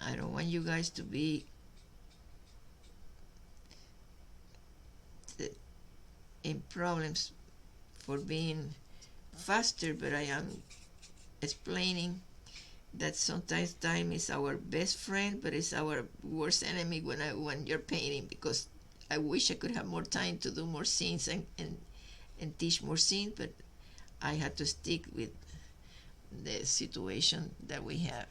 I don't want you guys to be in problems for being faster, but I am explaining that sometimes time is our best friend, but it's our worst enemy when you're painting, because I wish I could have more time to do more scenes and teach more scenes, but I had to stick with the situation that we have.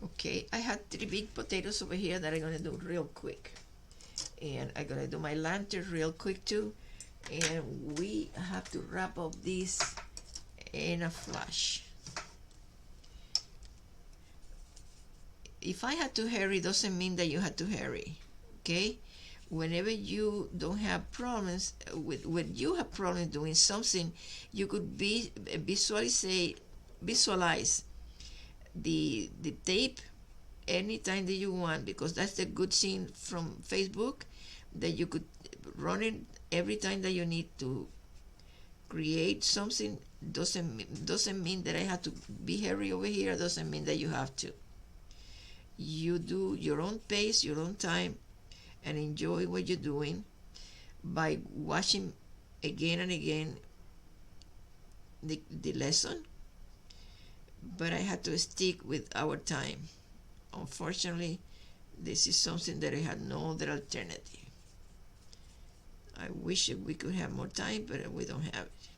Okay, I had 3 big potatoes over here that I'm gonna do real quick. And I'm gonna do my lantern real quick too. And we have to wrap up this in a flash. If I had to hurry, doesn't mean that you had to hurry, okay? Whenever you don't have problems, when you have problems doing something, you could visualize the tape anytime that you want, because that's the good thing from Facebook, that you could run it every time that you need to create something. Doesn't mean that I have to be hurry over here. Doesn't mean that you have to. You do your own pace, your own time, and enjoy what you're doing by watching again and again the lesson. But I had to stick with our time. Unfortunately, this is something that I had no other alternative. I wish we could have more time, but we don't have it.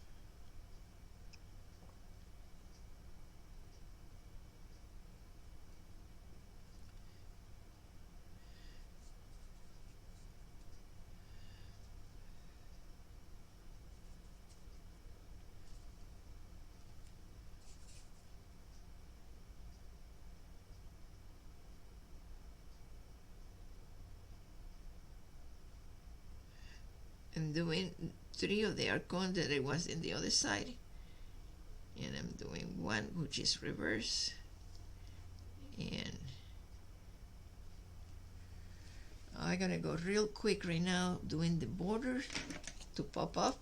doing 3 of the arcon that it was in the other side, and I'm doing 1 which is reverse, and I'm gonna go real quick right now doing the border to pop up,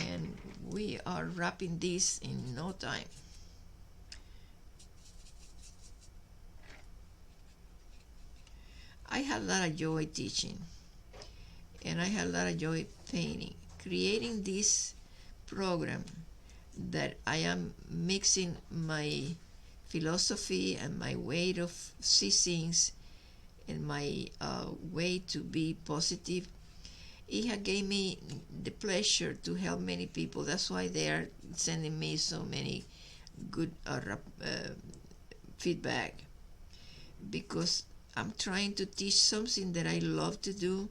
and we are wrapping this in no time. I had a lot of joy teaching, and I had a lot of joy painting, creating this program that I am mixing my philosophy and my way of see things and my way to be positive. It had gave me the pleasure to help many people. That's why they are sending me so many good feedback, because I'm trying to teach something that I love to do,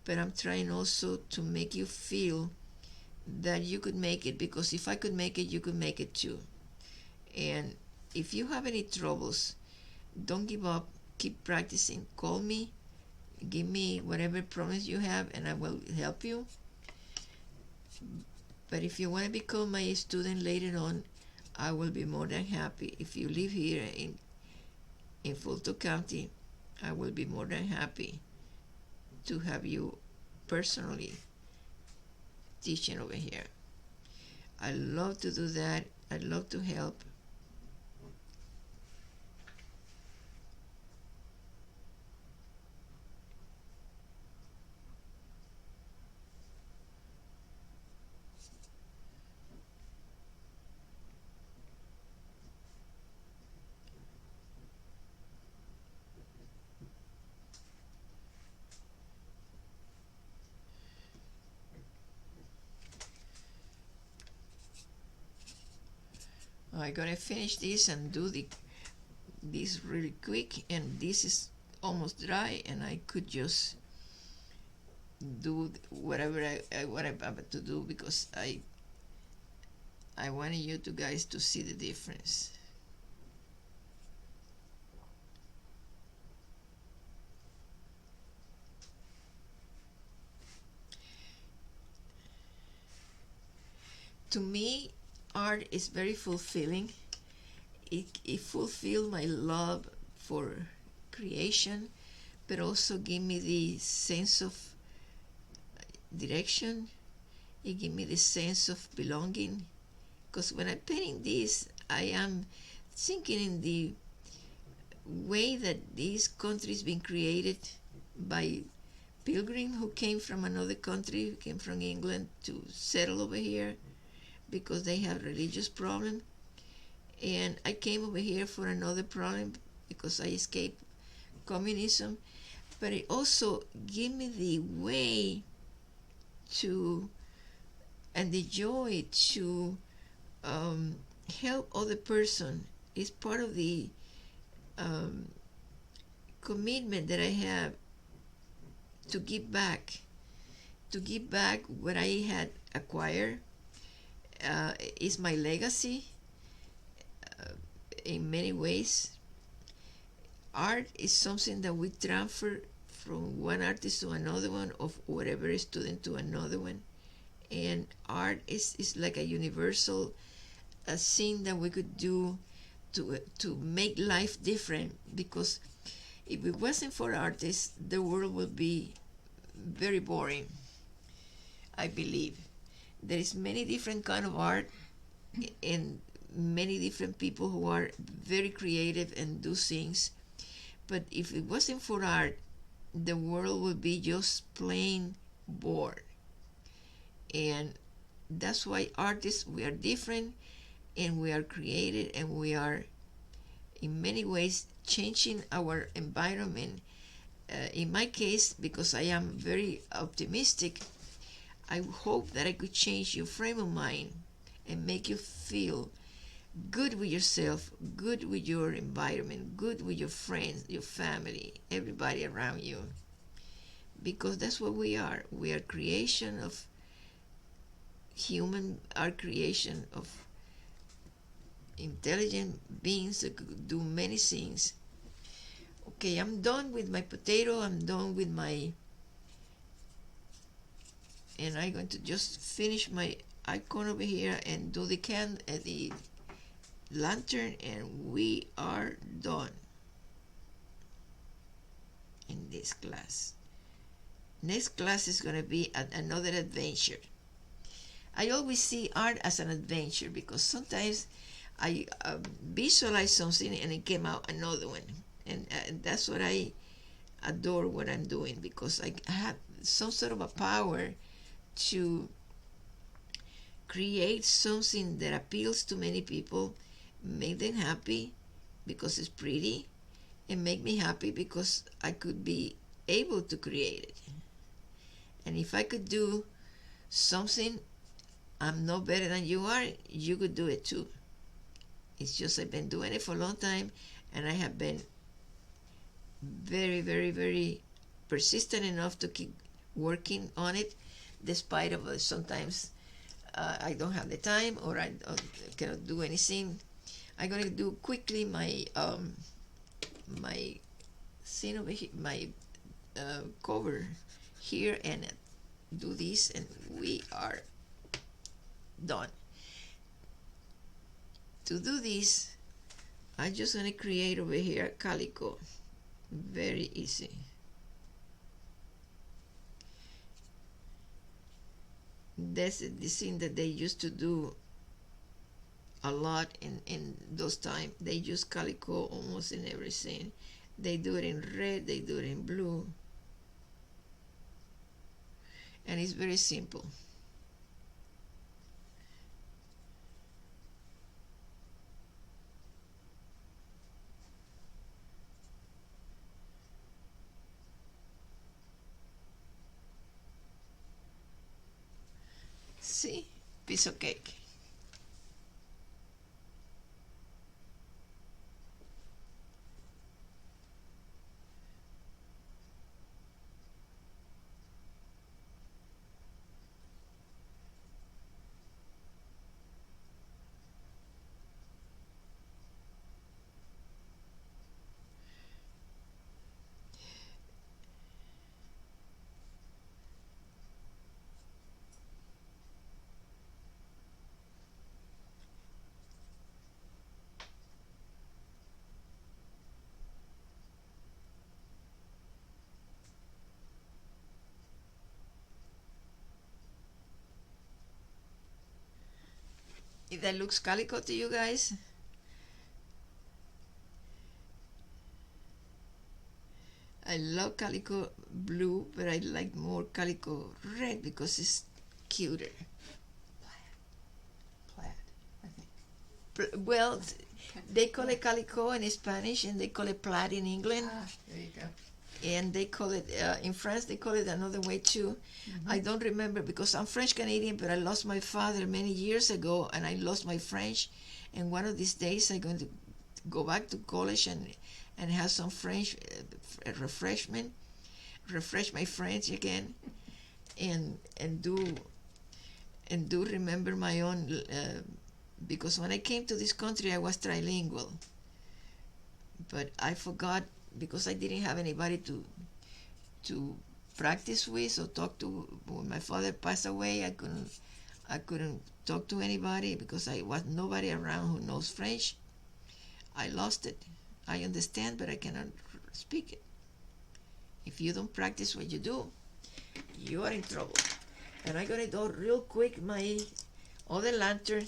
but I'm trying also to make you feel that you could make it, because if I could make it, you could make it too. And if you have any troubles, don't give up. Keep practicing. Call me. Give me whatever problems you have, and I will help you. But if you want to become my student later on, I will be more than happy. If you live here in Fulton County, I will be more than happy to have you personally teaching over here. I love to do that. I love to help. I'm gonna finish this and do this really quick, and this is almost dry, and I could just do whatever what I'm about to do, because I wanted you guys to see the difference. To me, art is very fulfilling. It fulfills my love for creation, but also give me the sense of direction. It gives me the sense of belonging, because when I'm painting this, I am thinking in the way that this country has been created by pilgrims who came from another country, who came from England to settle over here because they have religious problem. And I came over here for another problem, because I escaped communism. But it also gave me the way to and the joy to help other person. Is part of the commitment that I have to give back what I had acquired. Is my legacy in many ways. Art is something that we transfer from one artist to another one, of whatever student to another one. And art is like a universal thing that we could do to make life different, because if it wasn't for artists, the world would be very boring. I believe there is many different kind of art, and many different people who are very creative and do things. But if it wasn't for art, the world would be just plain bored. And that's why artists, we are different, and we are creative, and we are in many ways changing our environment. In my case, because I am very optimistic, I hope that I could change your frame of mind and make you feel good with yourself, good with your environment, good with your friends, your family, everybody around you. Because that's what we are. We are creation of our creation of intelligent beings that could do many things. Okay, I'm done with my potato. I'm done with my and I'm going to just finish my icon over here and do the lantern, and we are done in this class. Next class is going to be another adventure. I always see art as an adventure because sometimes I visualize something and it came out another one, and that's what I adore what I'm doing, because I have some sort of a power to create something that appeals to many people, make them happy because it's pretty, and make me happy because I could be able to create it. And if I could do something, I'm no better than you are, you could do it too. It's just I've been doing it for a long time, and I have been very, very, very persistent enough to keep working on it, despite of sometimes I don't have the time, or I cannot do anything. I'm gonna do quickly my my scene over here, my cover here, and do this, and we are done. To do this, I'm just gonna create over here calico. Very easy. That's the thing that they used to do a lot in those times. They use calico almost in everything. They do it in red, they do it in blue, and it's very simple. See? Piece of cake. If that looks calico to you guys, I love calico blue, but I like more calico red because it's cuter. Plaid, I think. Well, they call it calico in Spanish, and they call it plaid in England. There you go. And they call it in France, they call it another way too. I don't remember because I'm French Canadian, but I lost my father many years ago, and I lost my French. And one of these days I'm going to go back to college and have some French refresh my French again, and do remember my own, because when I came to this country I was trilingual, but I forgot because I didn't have anybody to practice with or talk to. When my father passed away, I couldn't talk to anybody because I was nobody around who knows French. I lost it. I understand, but I cannot speak it. If you don't practice what you do, you are in trouble. And I'm gonna do real quick my other lantern,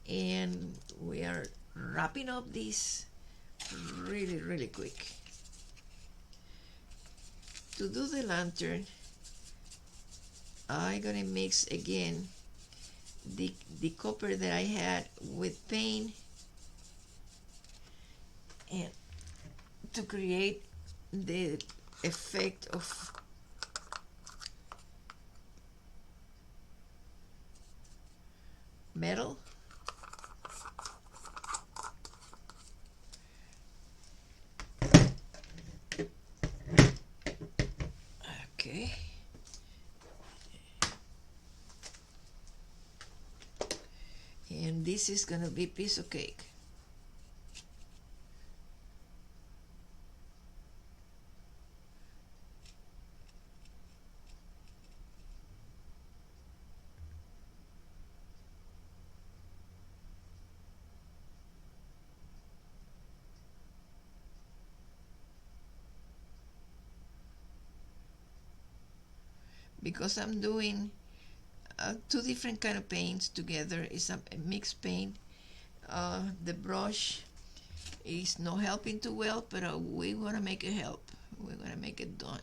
and we are wrapping up this really, really quick. To do the lantern, I'm gonna mix again the copper that I had with paint, and to create the effect of metal. Okay. And this is gonna be piece of cake. because I'm doing two different kind of paints together. It's a mixed paint. The brush is not helping too well, but we want to make it help. We're going to make it done.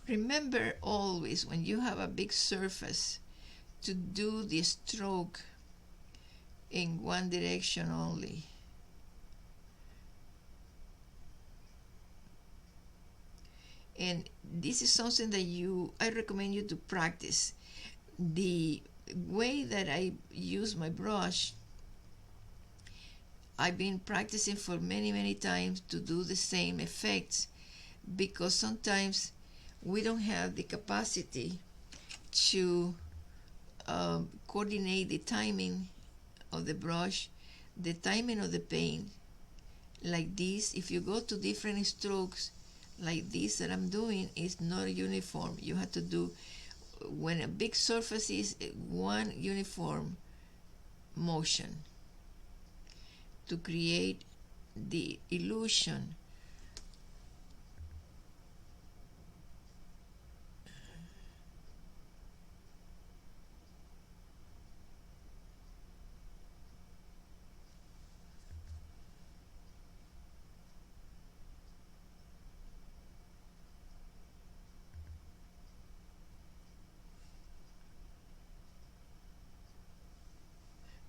Remember always when you have a big surface to do the stroke in one direction only. And this is something that I recommend you to practice. The way that I use my brush, I've been practicing for many times to do the same effects, because sometimes we don't have the capacity to coordinate the timing of the brush, the timing of the paint. Like this, if you go to different strokes, like this that I'm doing, is not uniform. You have to do, when a big surface is, one uniform motion to create the illusion.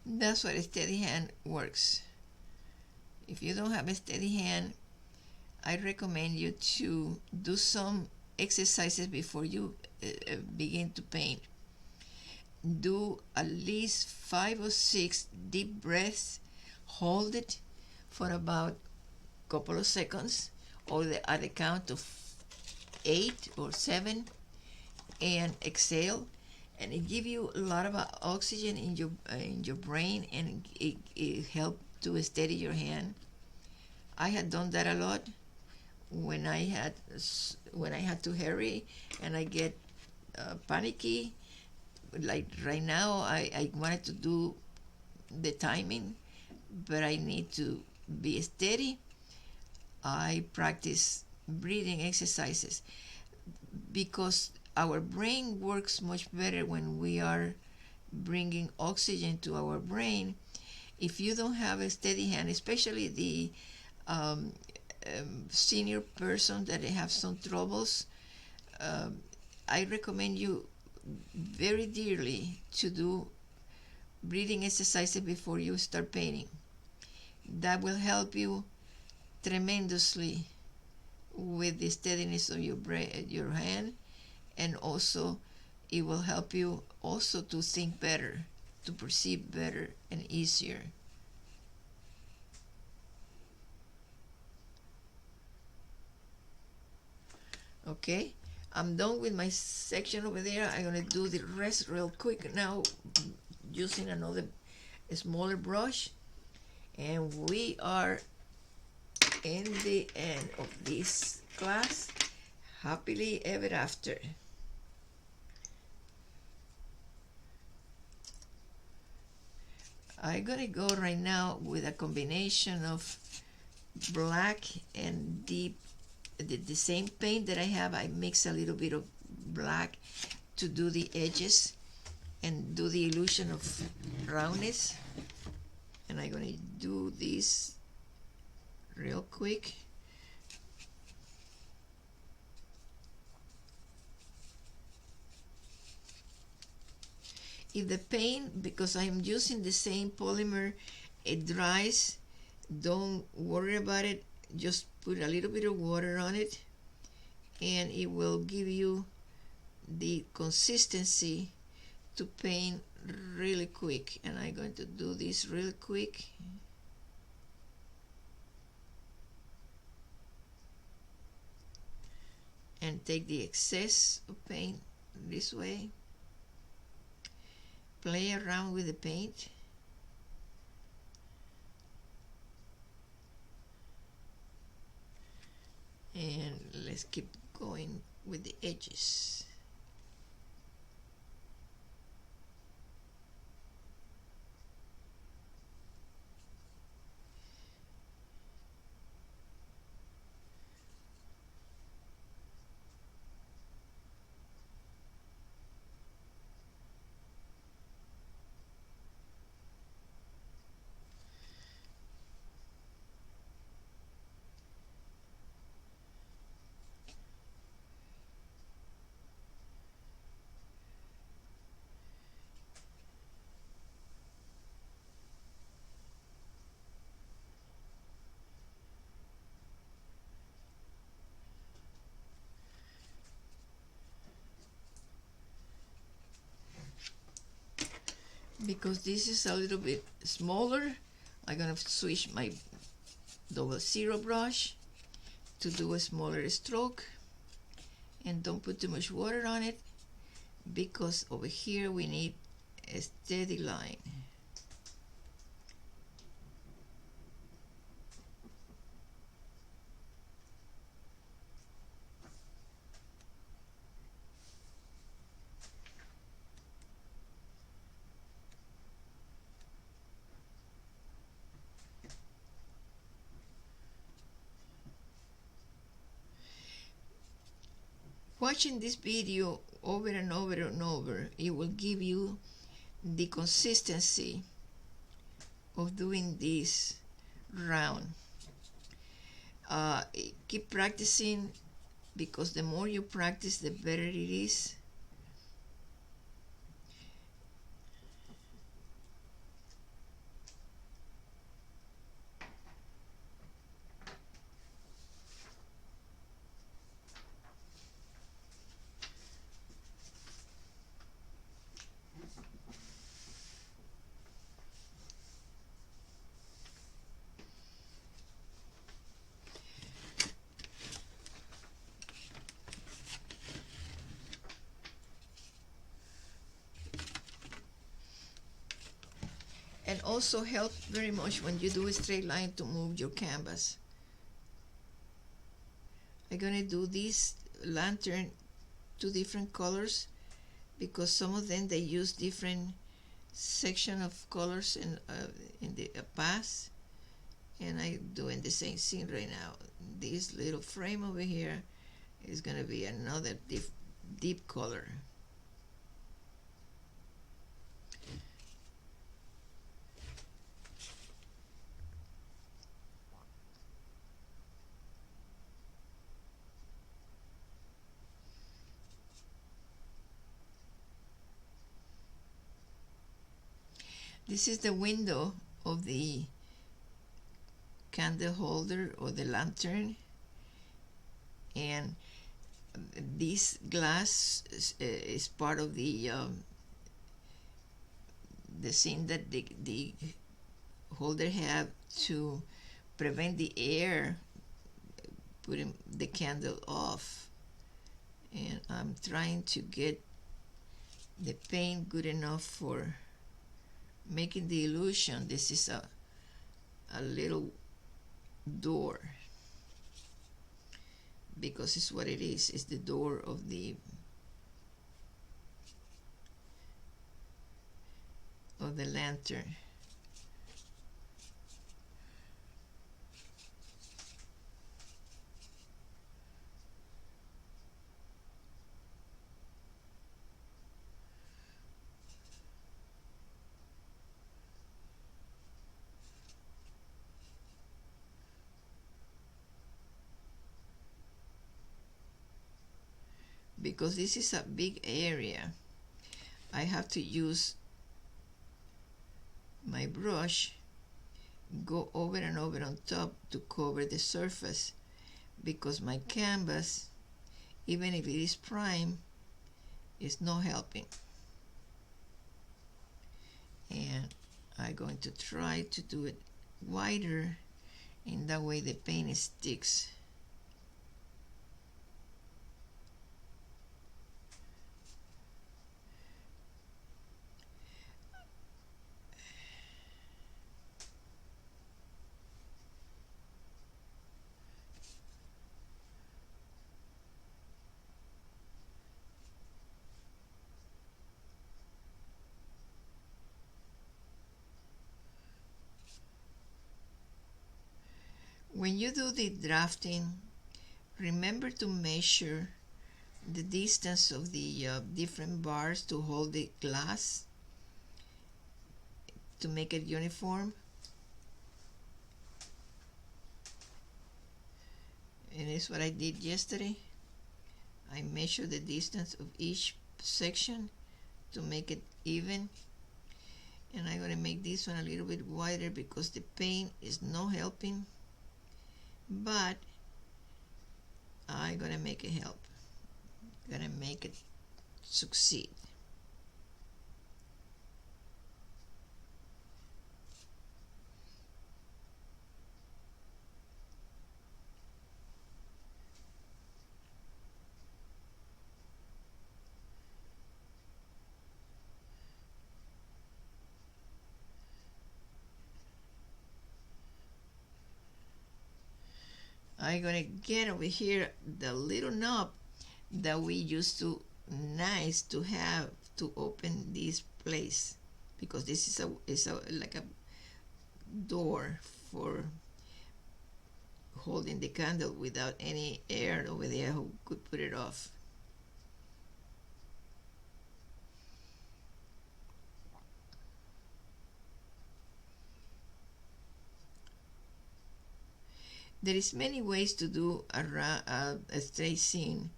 That's what a steady hand works. If you don't have a steady hand, I recommend you to do some exercises before you begin to paint. Do at least 5 or 6 deep breaths, hold it for about a couple of seconds, or at the count of 8 or 7, and exhale. And it gives you a lot of oxygen in your brain, and it helps to steady your hand. I had done that a lot when I had to hurry and I get panicky. Like right now, I wanted to do the timing, but I need to be steady. I practice breathing exercises, because our brain works much better when we are bringing oxygen to our brain. If you don't have a steady hand, especially the senior person that have some troubles, I recommend you very dearly to do breathing exercises before you start painting. That will help you tremendously with the steadiness of your hand, and also it will help you also to think better, to perceive better and easier. Okay, I'm done with my section over there. I'm gonna do the rest real quick now using another smaller brush, and we are in the end of this class. Happily ever after. I'm gonna go right now with a combination of black and deep, the same paint that I have. I mix a little bit of black to do the edges and do the illusion of roundness. And I'm gonna do this real quick. If the paint, because I'm using the same polymer, it dries, don't worry about it. Just put a little bit of water on it, and it will give you the consistency to paint really quick. And I'm going to do this really quick. And take the excess of paint this way. Play around with the paint. And let's keep going with the edges. Because this is a little bit smaller, I'm gonna switch my double zero brush to do a smaller stroke, and don't put too much water on it because over here we need a steady line. Watching this video over and over and over, it will give you the consistency of doing this round. Keep practicing, because the more you practice, the better it is. And also help very much when you do a straight line to move your canvas. I'm gonna do this lantern two different colors because some of them they use different section of colors in the past, and I'm doing the same thing right now. This little frame over here is gonna be another deep color. This is the window of the candle holder or the lantern, and this glass is part of the thing that the holder have to prevent the air putting the candle off. And I'm trying to get the paint good enough for making the illusion. This is a little door, because it's what it is. It's the door of the lantern. Because this is a big area, I have to use my brush, go over and over on top to cover the surface, because my canvas, even if it is prime, is not helping. And I'm going to try to do it wider, in that way the paint sticks. When you do the drafting, remember to measure the distance of the different bars to hold the glass to make it uniform. And it's what I did yesterday. I measured the distance of each section to make it even. And I'm going to make this one a little bit wider because the paint is not helping. But I'm going to make it help. I'm going to make it succeed. I'm gonna get over here the little knob that we used to nice to have to open this place, because this is a like a door for holding the candle without any air over there who could put it off. There is many ways to do a straight seam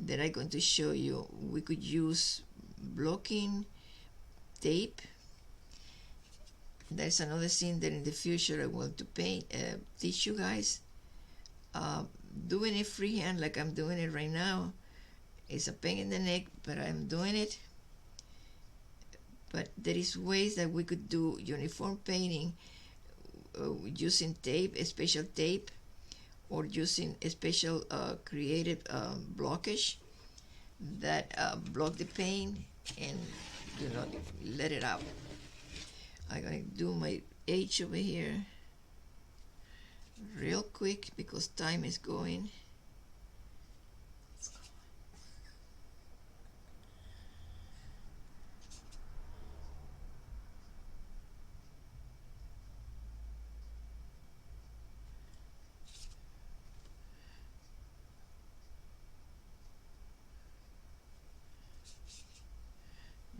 that I'm going to show you. We could use blocking tape. There's another scene that in the future I want to teach you guys. Doing it freehand like I'm doing it right now is a pain in the neck, but I'm doing it. But there is ways that we could do uniform painting using tape, a special tape, or using a special creative blockage that block the paint and let it out. I'm gonna do my H over here real quick because time is going.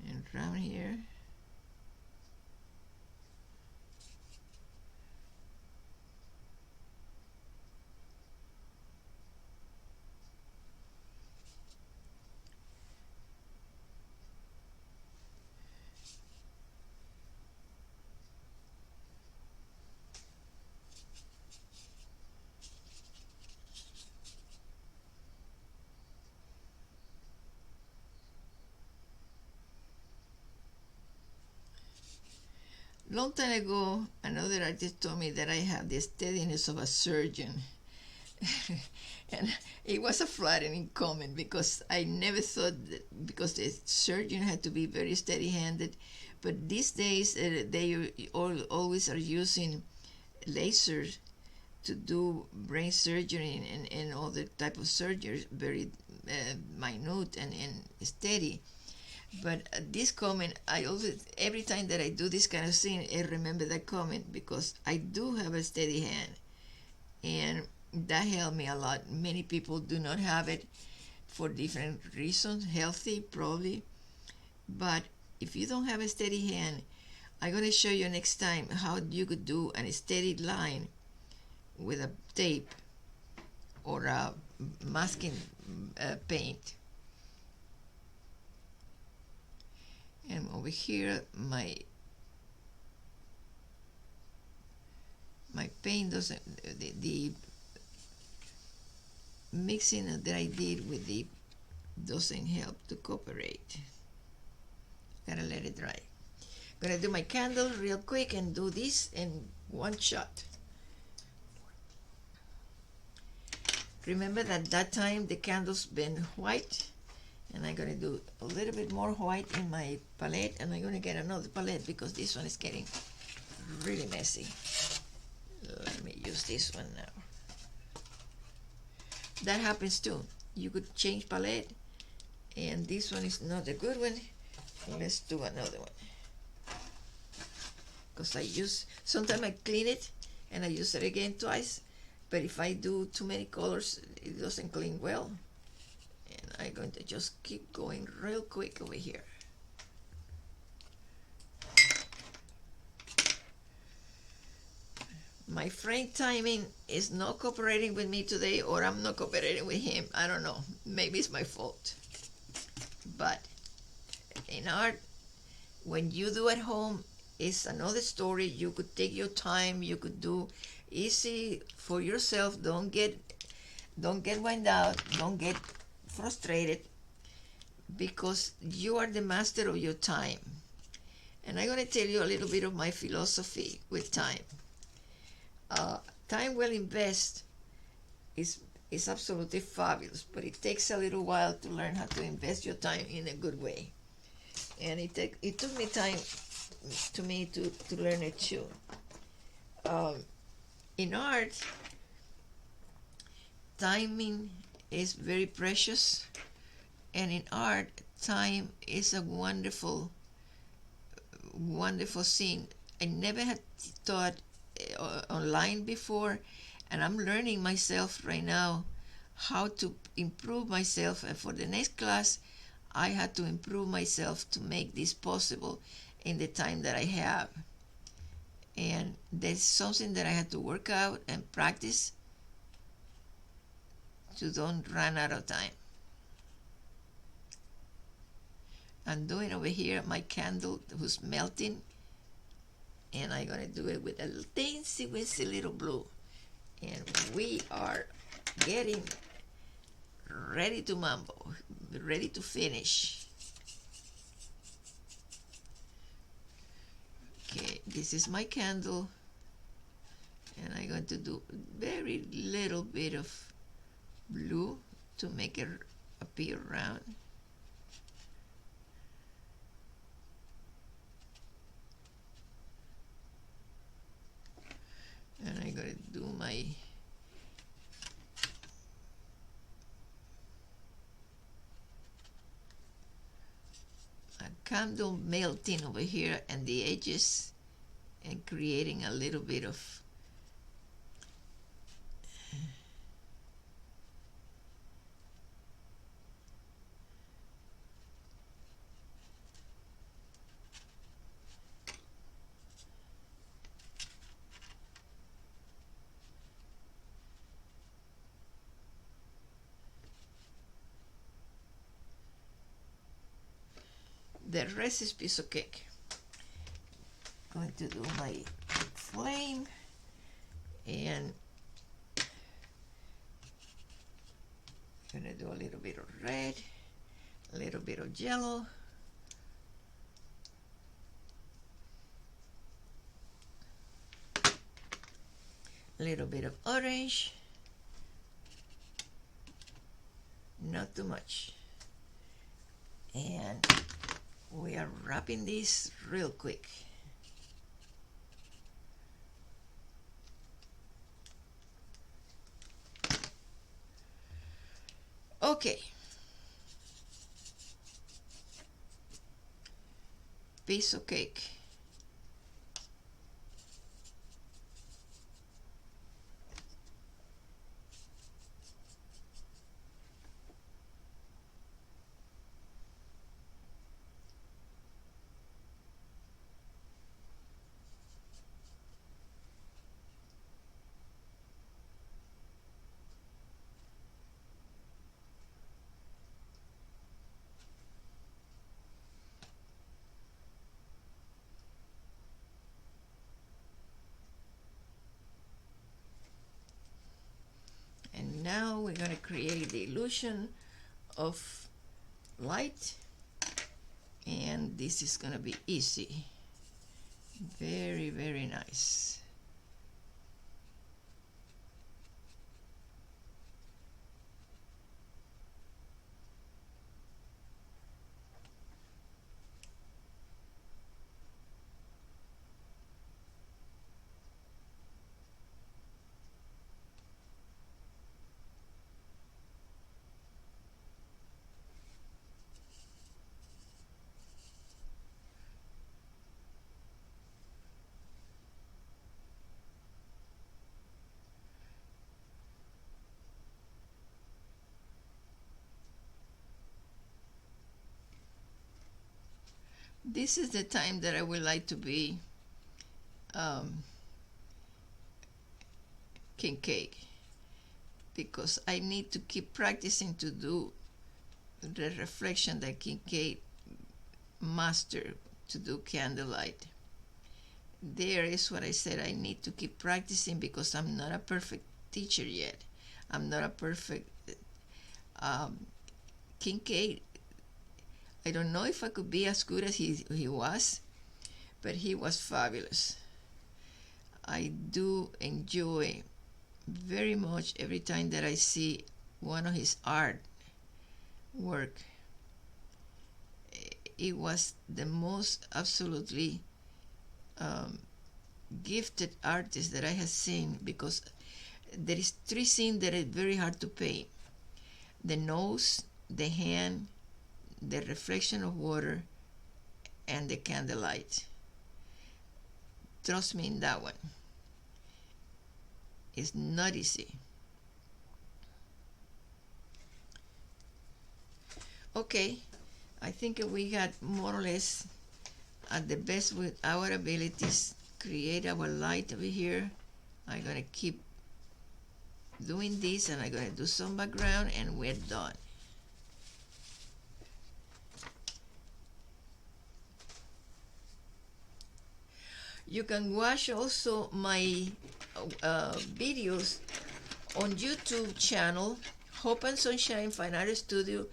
And around here. Long time ago, another artist told me that I have the steadiness of a surgeon. And it was a flattering comment because I never thought that, because the surgeon had to be very steady-handed. But these days, they always are using lasers to do brain surgery and all the type of surgeries, very minute and steady. But this comment, I always, every time that I do this kind of thing, I remember that comment because I do have a steady hand, and that helped me a lot. Many people do not have it for different reasons, healthy probably, but if you don't have a steady hand, I'm going to show you next time how you could do a steady line with a tape or a masking paint. And over here, my paint doesn't, the mixing that I did with the doesn't help to cooperate. Gotta let it dry. Gonna do my candle real quick and do this in one shot. Remember that time the candle's been white, and I'm going to do a little bit more white in my palette, and I'm going to get another palette because this one is getting really messy. Let me use this one now. That happens too. You could change palette, and this one is not a good one. Let's do another one. Because sometimes I clean it, and I use it again twice, but if I do too many colors, it doesn't clean well. And I'm going to just keep going real quick over here. My friend Timing is not cooperating with me today, or I'm not cooperating with him. I don't know. Maybe it's my fault. But in art, when you do at home, it's another story. You could take your time. You could do easy for yourself. Don't get wound out. Don't get frustrated, because you are the master of your time. And I'm going to tell you a little bit of my philosophy with time. Time well invested is absolutely fabulous, but it takes a little while to learn how to invest your time in a good way. And it took me time to learn it too. In art, timing is very precious, and in art, time is a wonderful thing. I never had taught online before, and I'm learning myself right now how to improve myself. And for the next class, I had to improve myself to make this possible in the time that I have. And there's something that I had to work out and practice to don't run out of time. I'm doing over here my candle who's melting, and I'm gonna do it with a teensy weensy little blue. And we are getting ready to mambo, ready to finish. Okay, this is my candle, and I'm going to do very little bit of blue to make it appear round. And I'm going to do my candle melting over here and the edges, and creating a little bit of the rest is piece of cake. Going to do my flame, and gonna do a little bit of red, a little bit of yellow, a little bit of orange, not too much. And we are wrapping this real quick. Okay. Piece of cake. And now we're going to create the illusion of light, and this is going to be easy. Very, very nice. This is the time that I would like to be king cake, because I need to keep practicing to do the reflection that King Kate mastered to do candlelight. There is what I said, I need to keep practicing because I'm not a perfect teacher yet. I'm not a perfect King Kate. I don't know if I could be as good as he was, but he was fabulous. I do enjoy very much every time that I see one of his art work. It was the most absolutely gifted artist that I have seen, because there is three things that are very hard to paint: the nose, the hand, the reflection of water, and the candlelight. Trust me in that one. It's not easy. Okay, I think we got more or less at the best with our abilities create our light over here. I'm gonna keep doing this, and I'm gonna do some background, and we're done. You can watch also my videos on YouTube channel, Hope and Sunshine Fine Art Studio.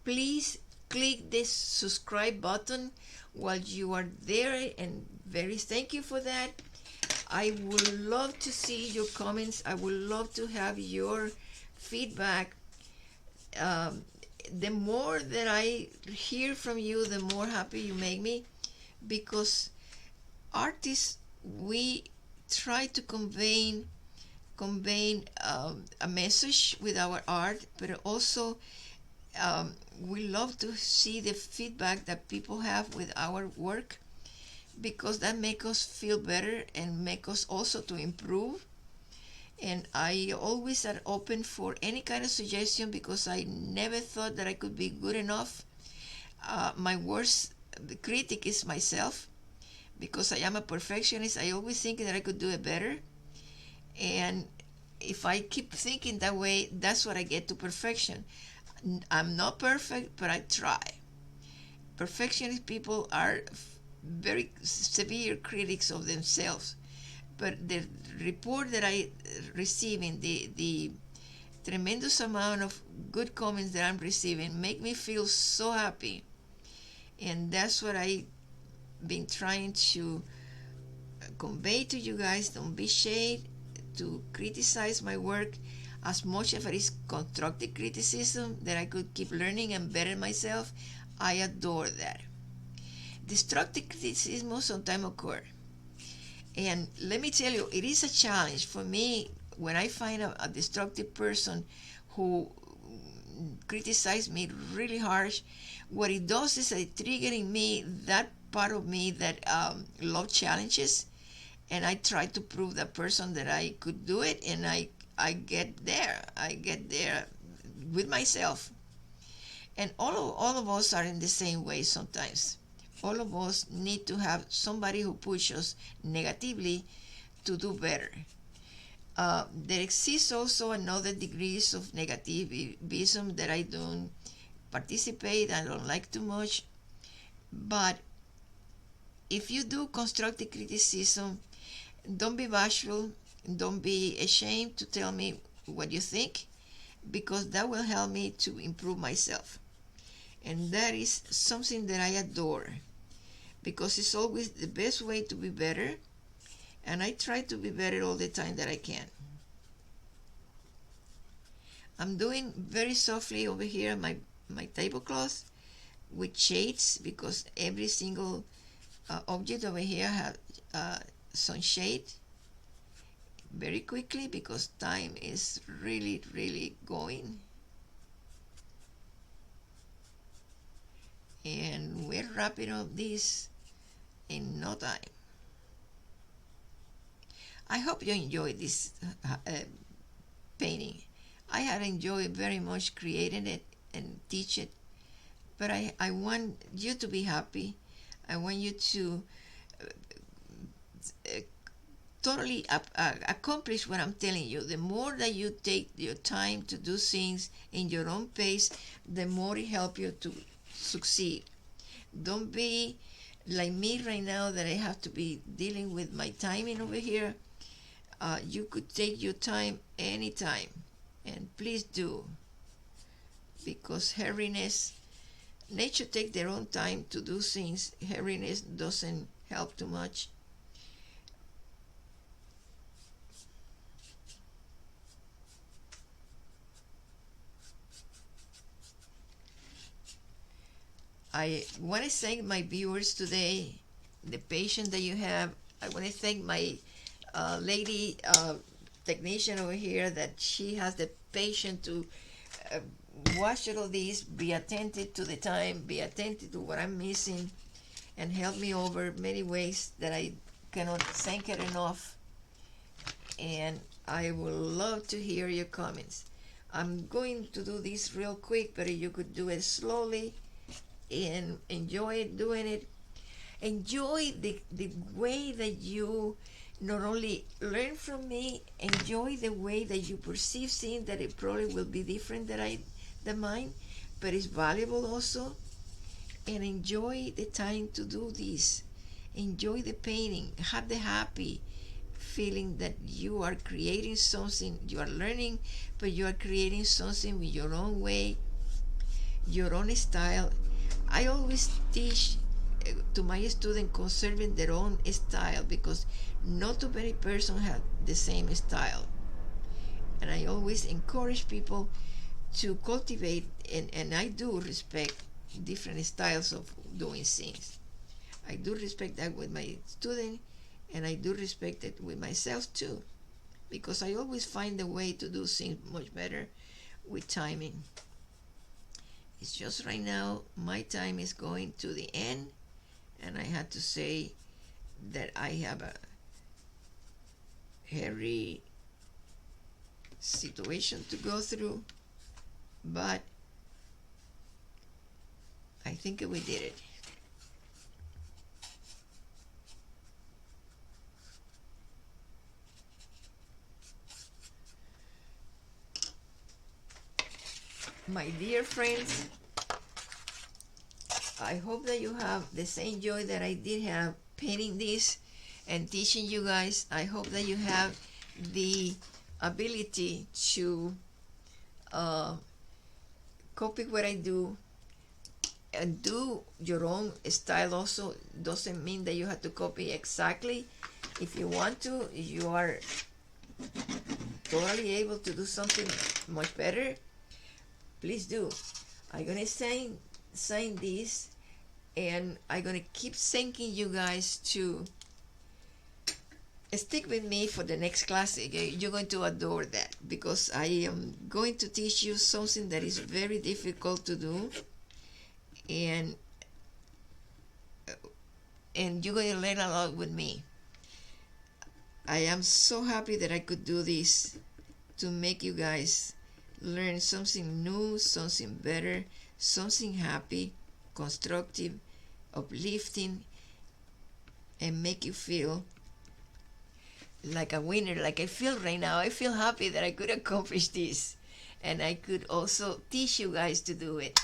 Please click this subscribe button while you are there, and very thank you for that. I would love to see your comments. I would love to have your feedback. The more that I hear from you, the more happy you make me, because artists, we try to convey a message with our art, but also we love to see the feedback that people have with our work, because that makes us feel better and make us also to improve. And I always are open for any kind of suggestion, because I never thought that I could be good enough. My worst critic is myself, because I am a perfectionist. I always think that I could do it better, and if I keep thinking that way, that's what I get to perfection. I'm not perfect, but I try. Perfectionist people are very severe critics of themselves, but the report that I receiving, the tremendous amount of good comments that I'm receiving, make me feel so happy, and that's what I've been trying to convey to you guys. Don't be ashamed to criticize my work, as much as it is constructive criticism that I could keep learning and better myself. I adore that. Destructive criticism sometimes occur, and let me tell you, it is a challenge for me when I find a destructive person who criticizes me really harsh. What it does is it triggering me, that part of me that love challenges, and I try to prove that person that I could do it, and I get there. I get there with myself. And all of us are in the same way sometimes. All of us need to have somebody who pushes us negatively to do better. There exists also another degrees of negativism that I don't participate. I don't like too much. But if you do constructive criticism, don't be bashful. Don't be ashamed to tell me what you think, because that will help me to improve myself. And that is something that I adore, because it's always the best way to be better, and I try to be better all the time that I can. I'm doing very softly over here my tablecloth with shades, because every single object over here has some shade, very quickly, because time is really going, and we're wrapping up this in no time. I hope you enjoyed this painting. I have enjoyed very much creating it and teach it, but I want you to be happy. I want you to totally accomplish what I'm telling you. The more that you take your time to do things in your own pace, the more it helps you to succeed. Don't be like me right now that I have to be dealing with my timing over here. You could take your time anytime, and please do, because hurriness, nature takes their own time to do things. Hurriness doesn't help too much. I want to thank my viewers today, the patience that you have. I want to thank my lady technician over here, that she has the patience to uh, watch all of these, be attentive to the time, be attentive to what I'm missing, and help me over many ways that I cannot thank her enough. And I would love to hear your comments. I'm going to do this real quick, but you could do it slowly and enjoy doing it. Enjoy the way that you not only learn from me, enjoy the way that you perceive things, that it probably will be different than mine, but it's valuable also. And enjoy the time to do this. Enjoy the painting. Have the happy feeling that you are creating something. You are learning, but you are creating something with your own way, your own style. I always teach to my students conserving their own style, because not too many persons have the same style. And I always encourage people to cultivate, and I do respect different styles of doing things. I do respect that with my student, and I do respect it with myself too, because I always find a way to do things much better with timing. It's just right now my time is going to the end, and I had to say that I have a hairy situation to go through, but I think we did it. My dear friends, I hope that you have the same joy that I did have painting this and teaching you guys. I hope that you have the ability to copy what I do and do your own style also. Doesn't mean that you have to copy exactly. If you want to, you are totally able to do something much better. Please do. I'm gonna sign this, and I'm gonna keep thanking you guys to stick with me for the next class. You're going to adore that, because I am going to teach you something that is very difficult to do, and you're going to learn a lot with me. I am so happy that I could do this to make you guys learn something new, something better, something happy, constructive, uplifting, and make you feel like a winner, like I feel right now. I feel happy that I could accomplish this, and I could also teach you guys to do it.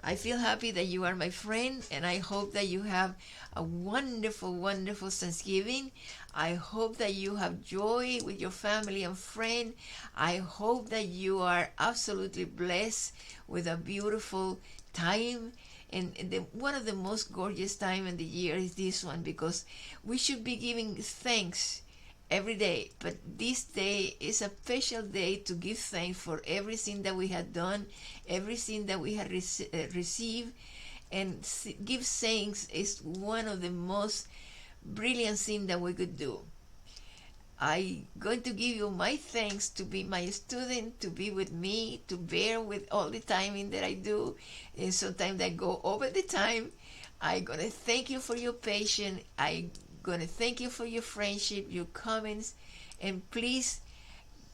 I feel happy that you are my friend, and I hope that you have a wonderful, wonderful Thanksgiving. I hope that you have joy with your family and friend. I hope that you are absolutely blessed with a beautiful time. And one of the most gorgeous time in the year is this one, because we should be giving thanks every day, but this day is a special day to give thanks for everything that we had done, everything that we had received, and give thanks is one of the most brilliant things that we could do. I'm going to give you my thanks to be my student, to be with me, to bear with all the timing that I do, and sometimes I go over the time. I'm going to thank you for your patience. I'm going to thank you for your friendship, your comments, and please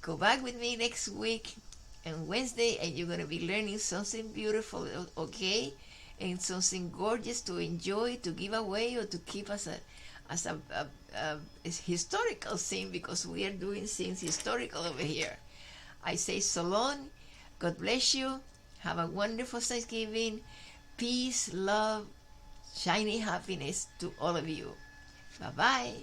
go back with me next week and Wednesday, and you're going to be learning something beautiful, okay? and something gorgeous to enjoy, to give away, or to keep as a historical thing, because we are doing things historical over here. I say so long. God bless you. Have a wonderful Thanksgiving. Peace, love, shiny happiness to all of you. Bye-bye.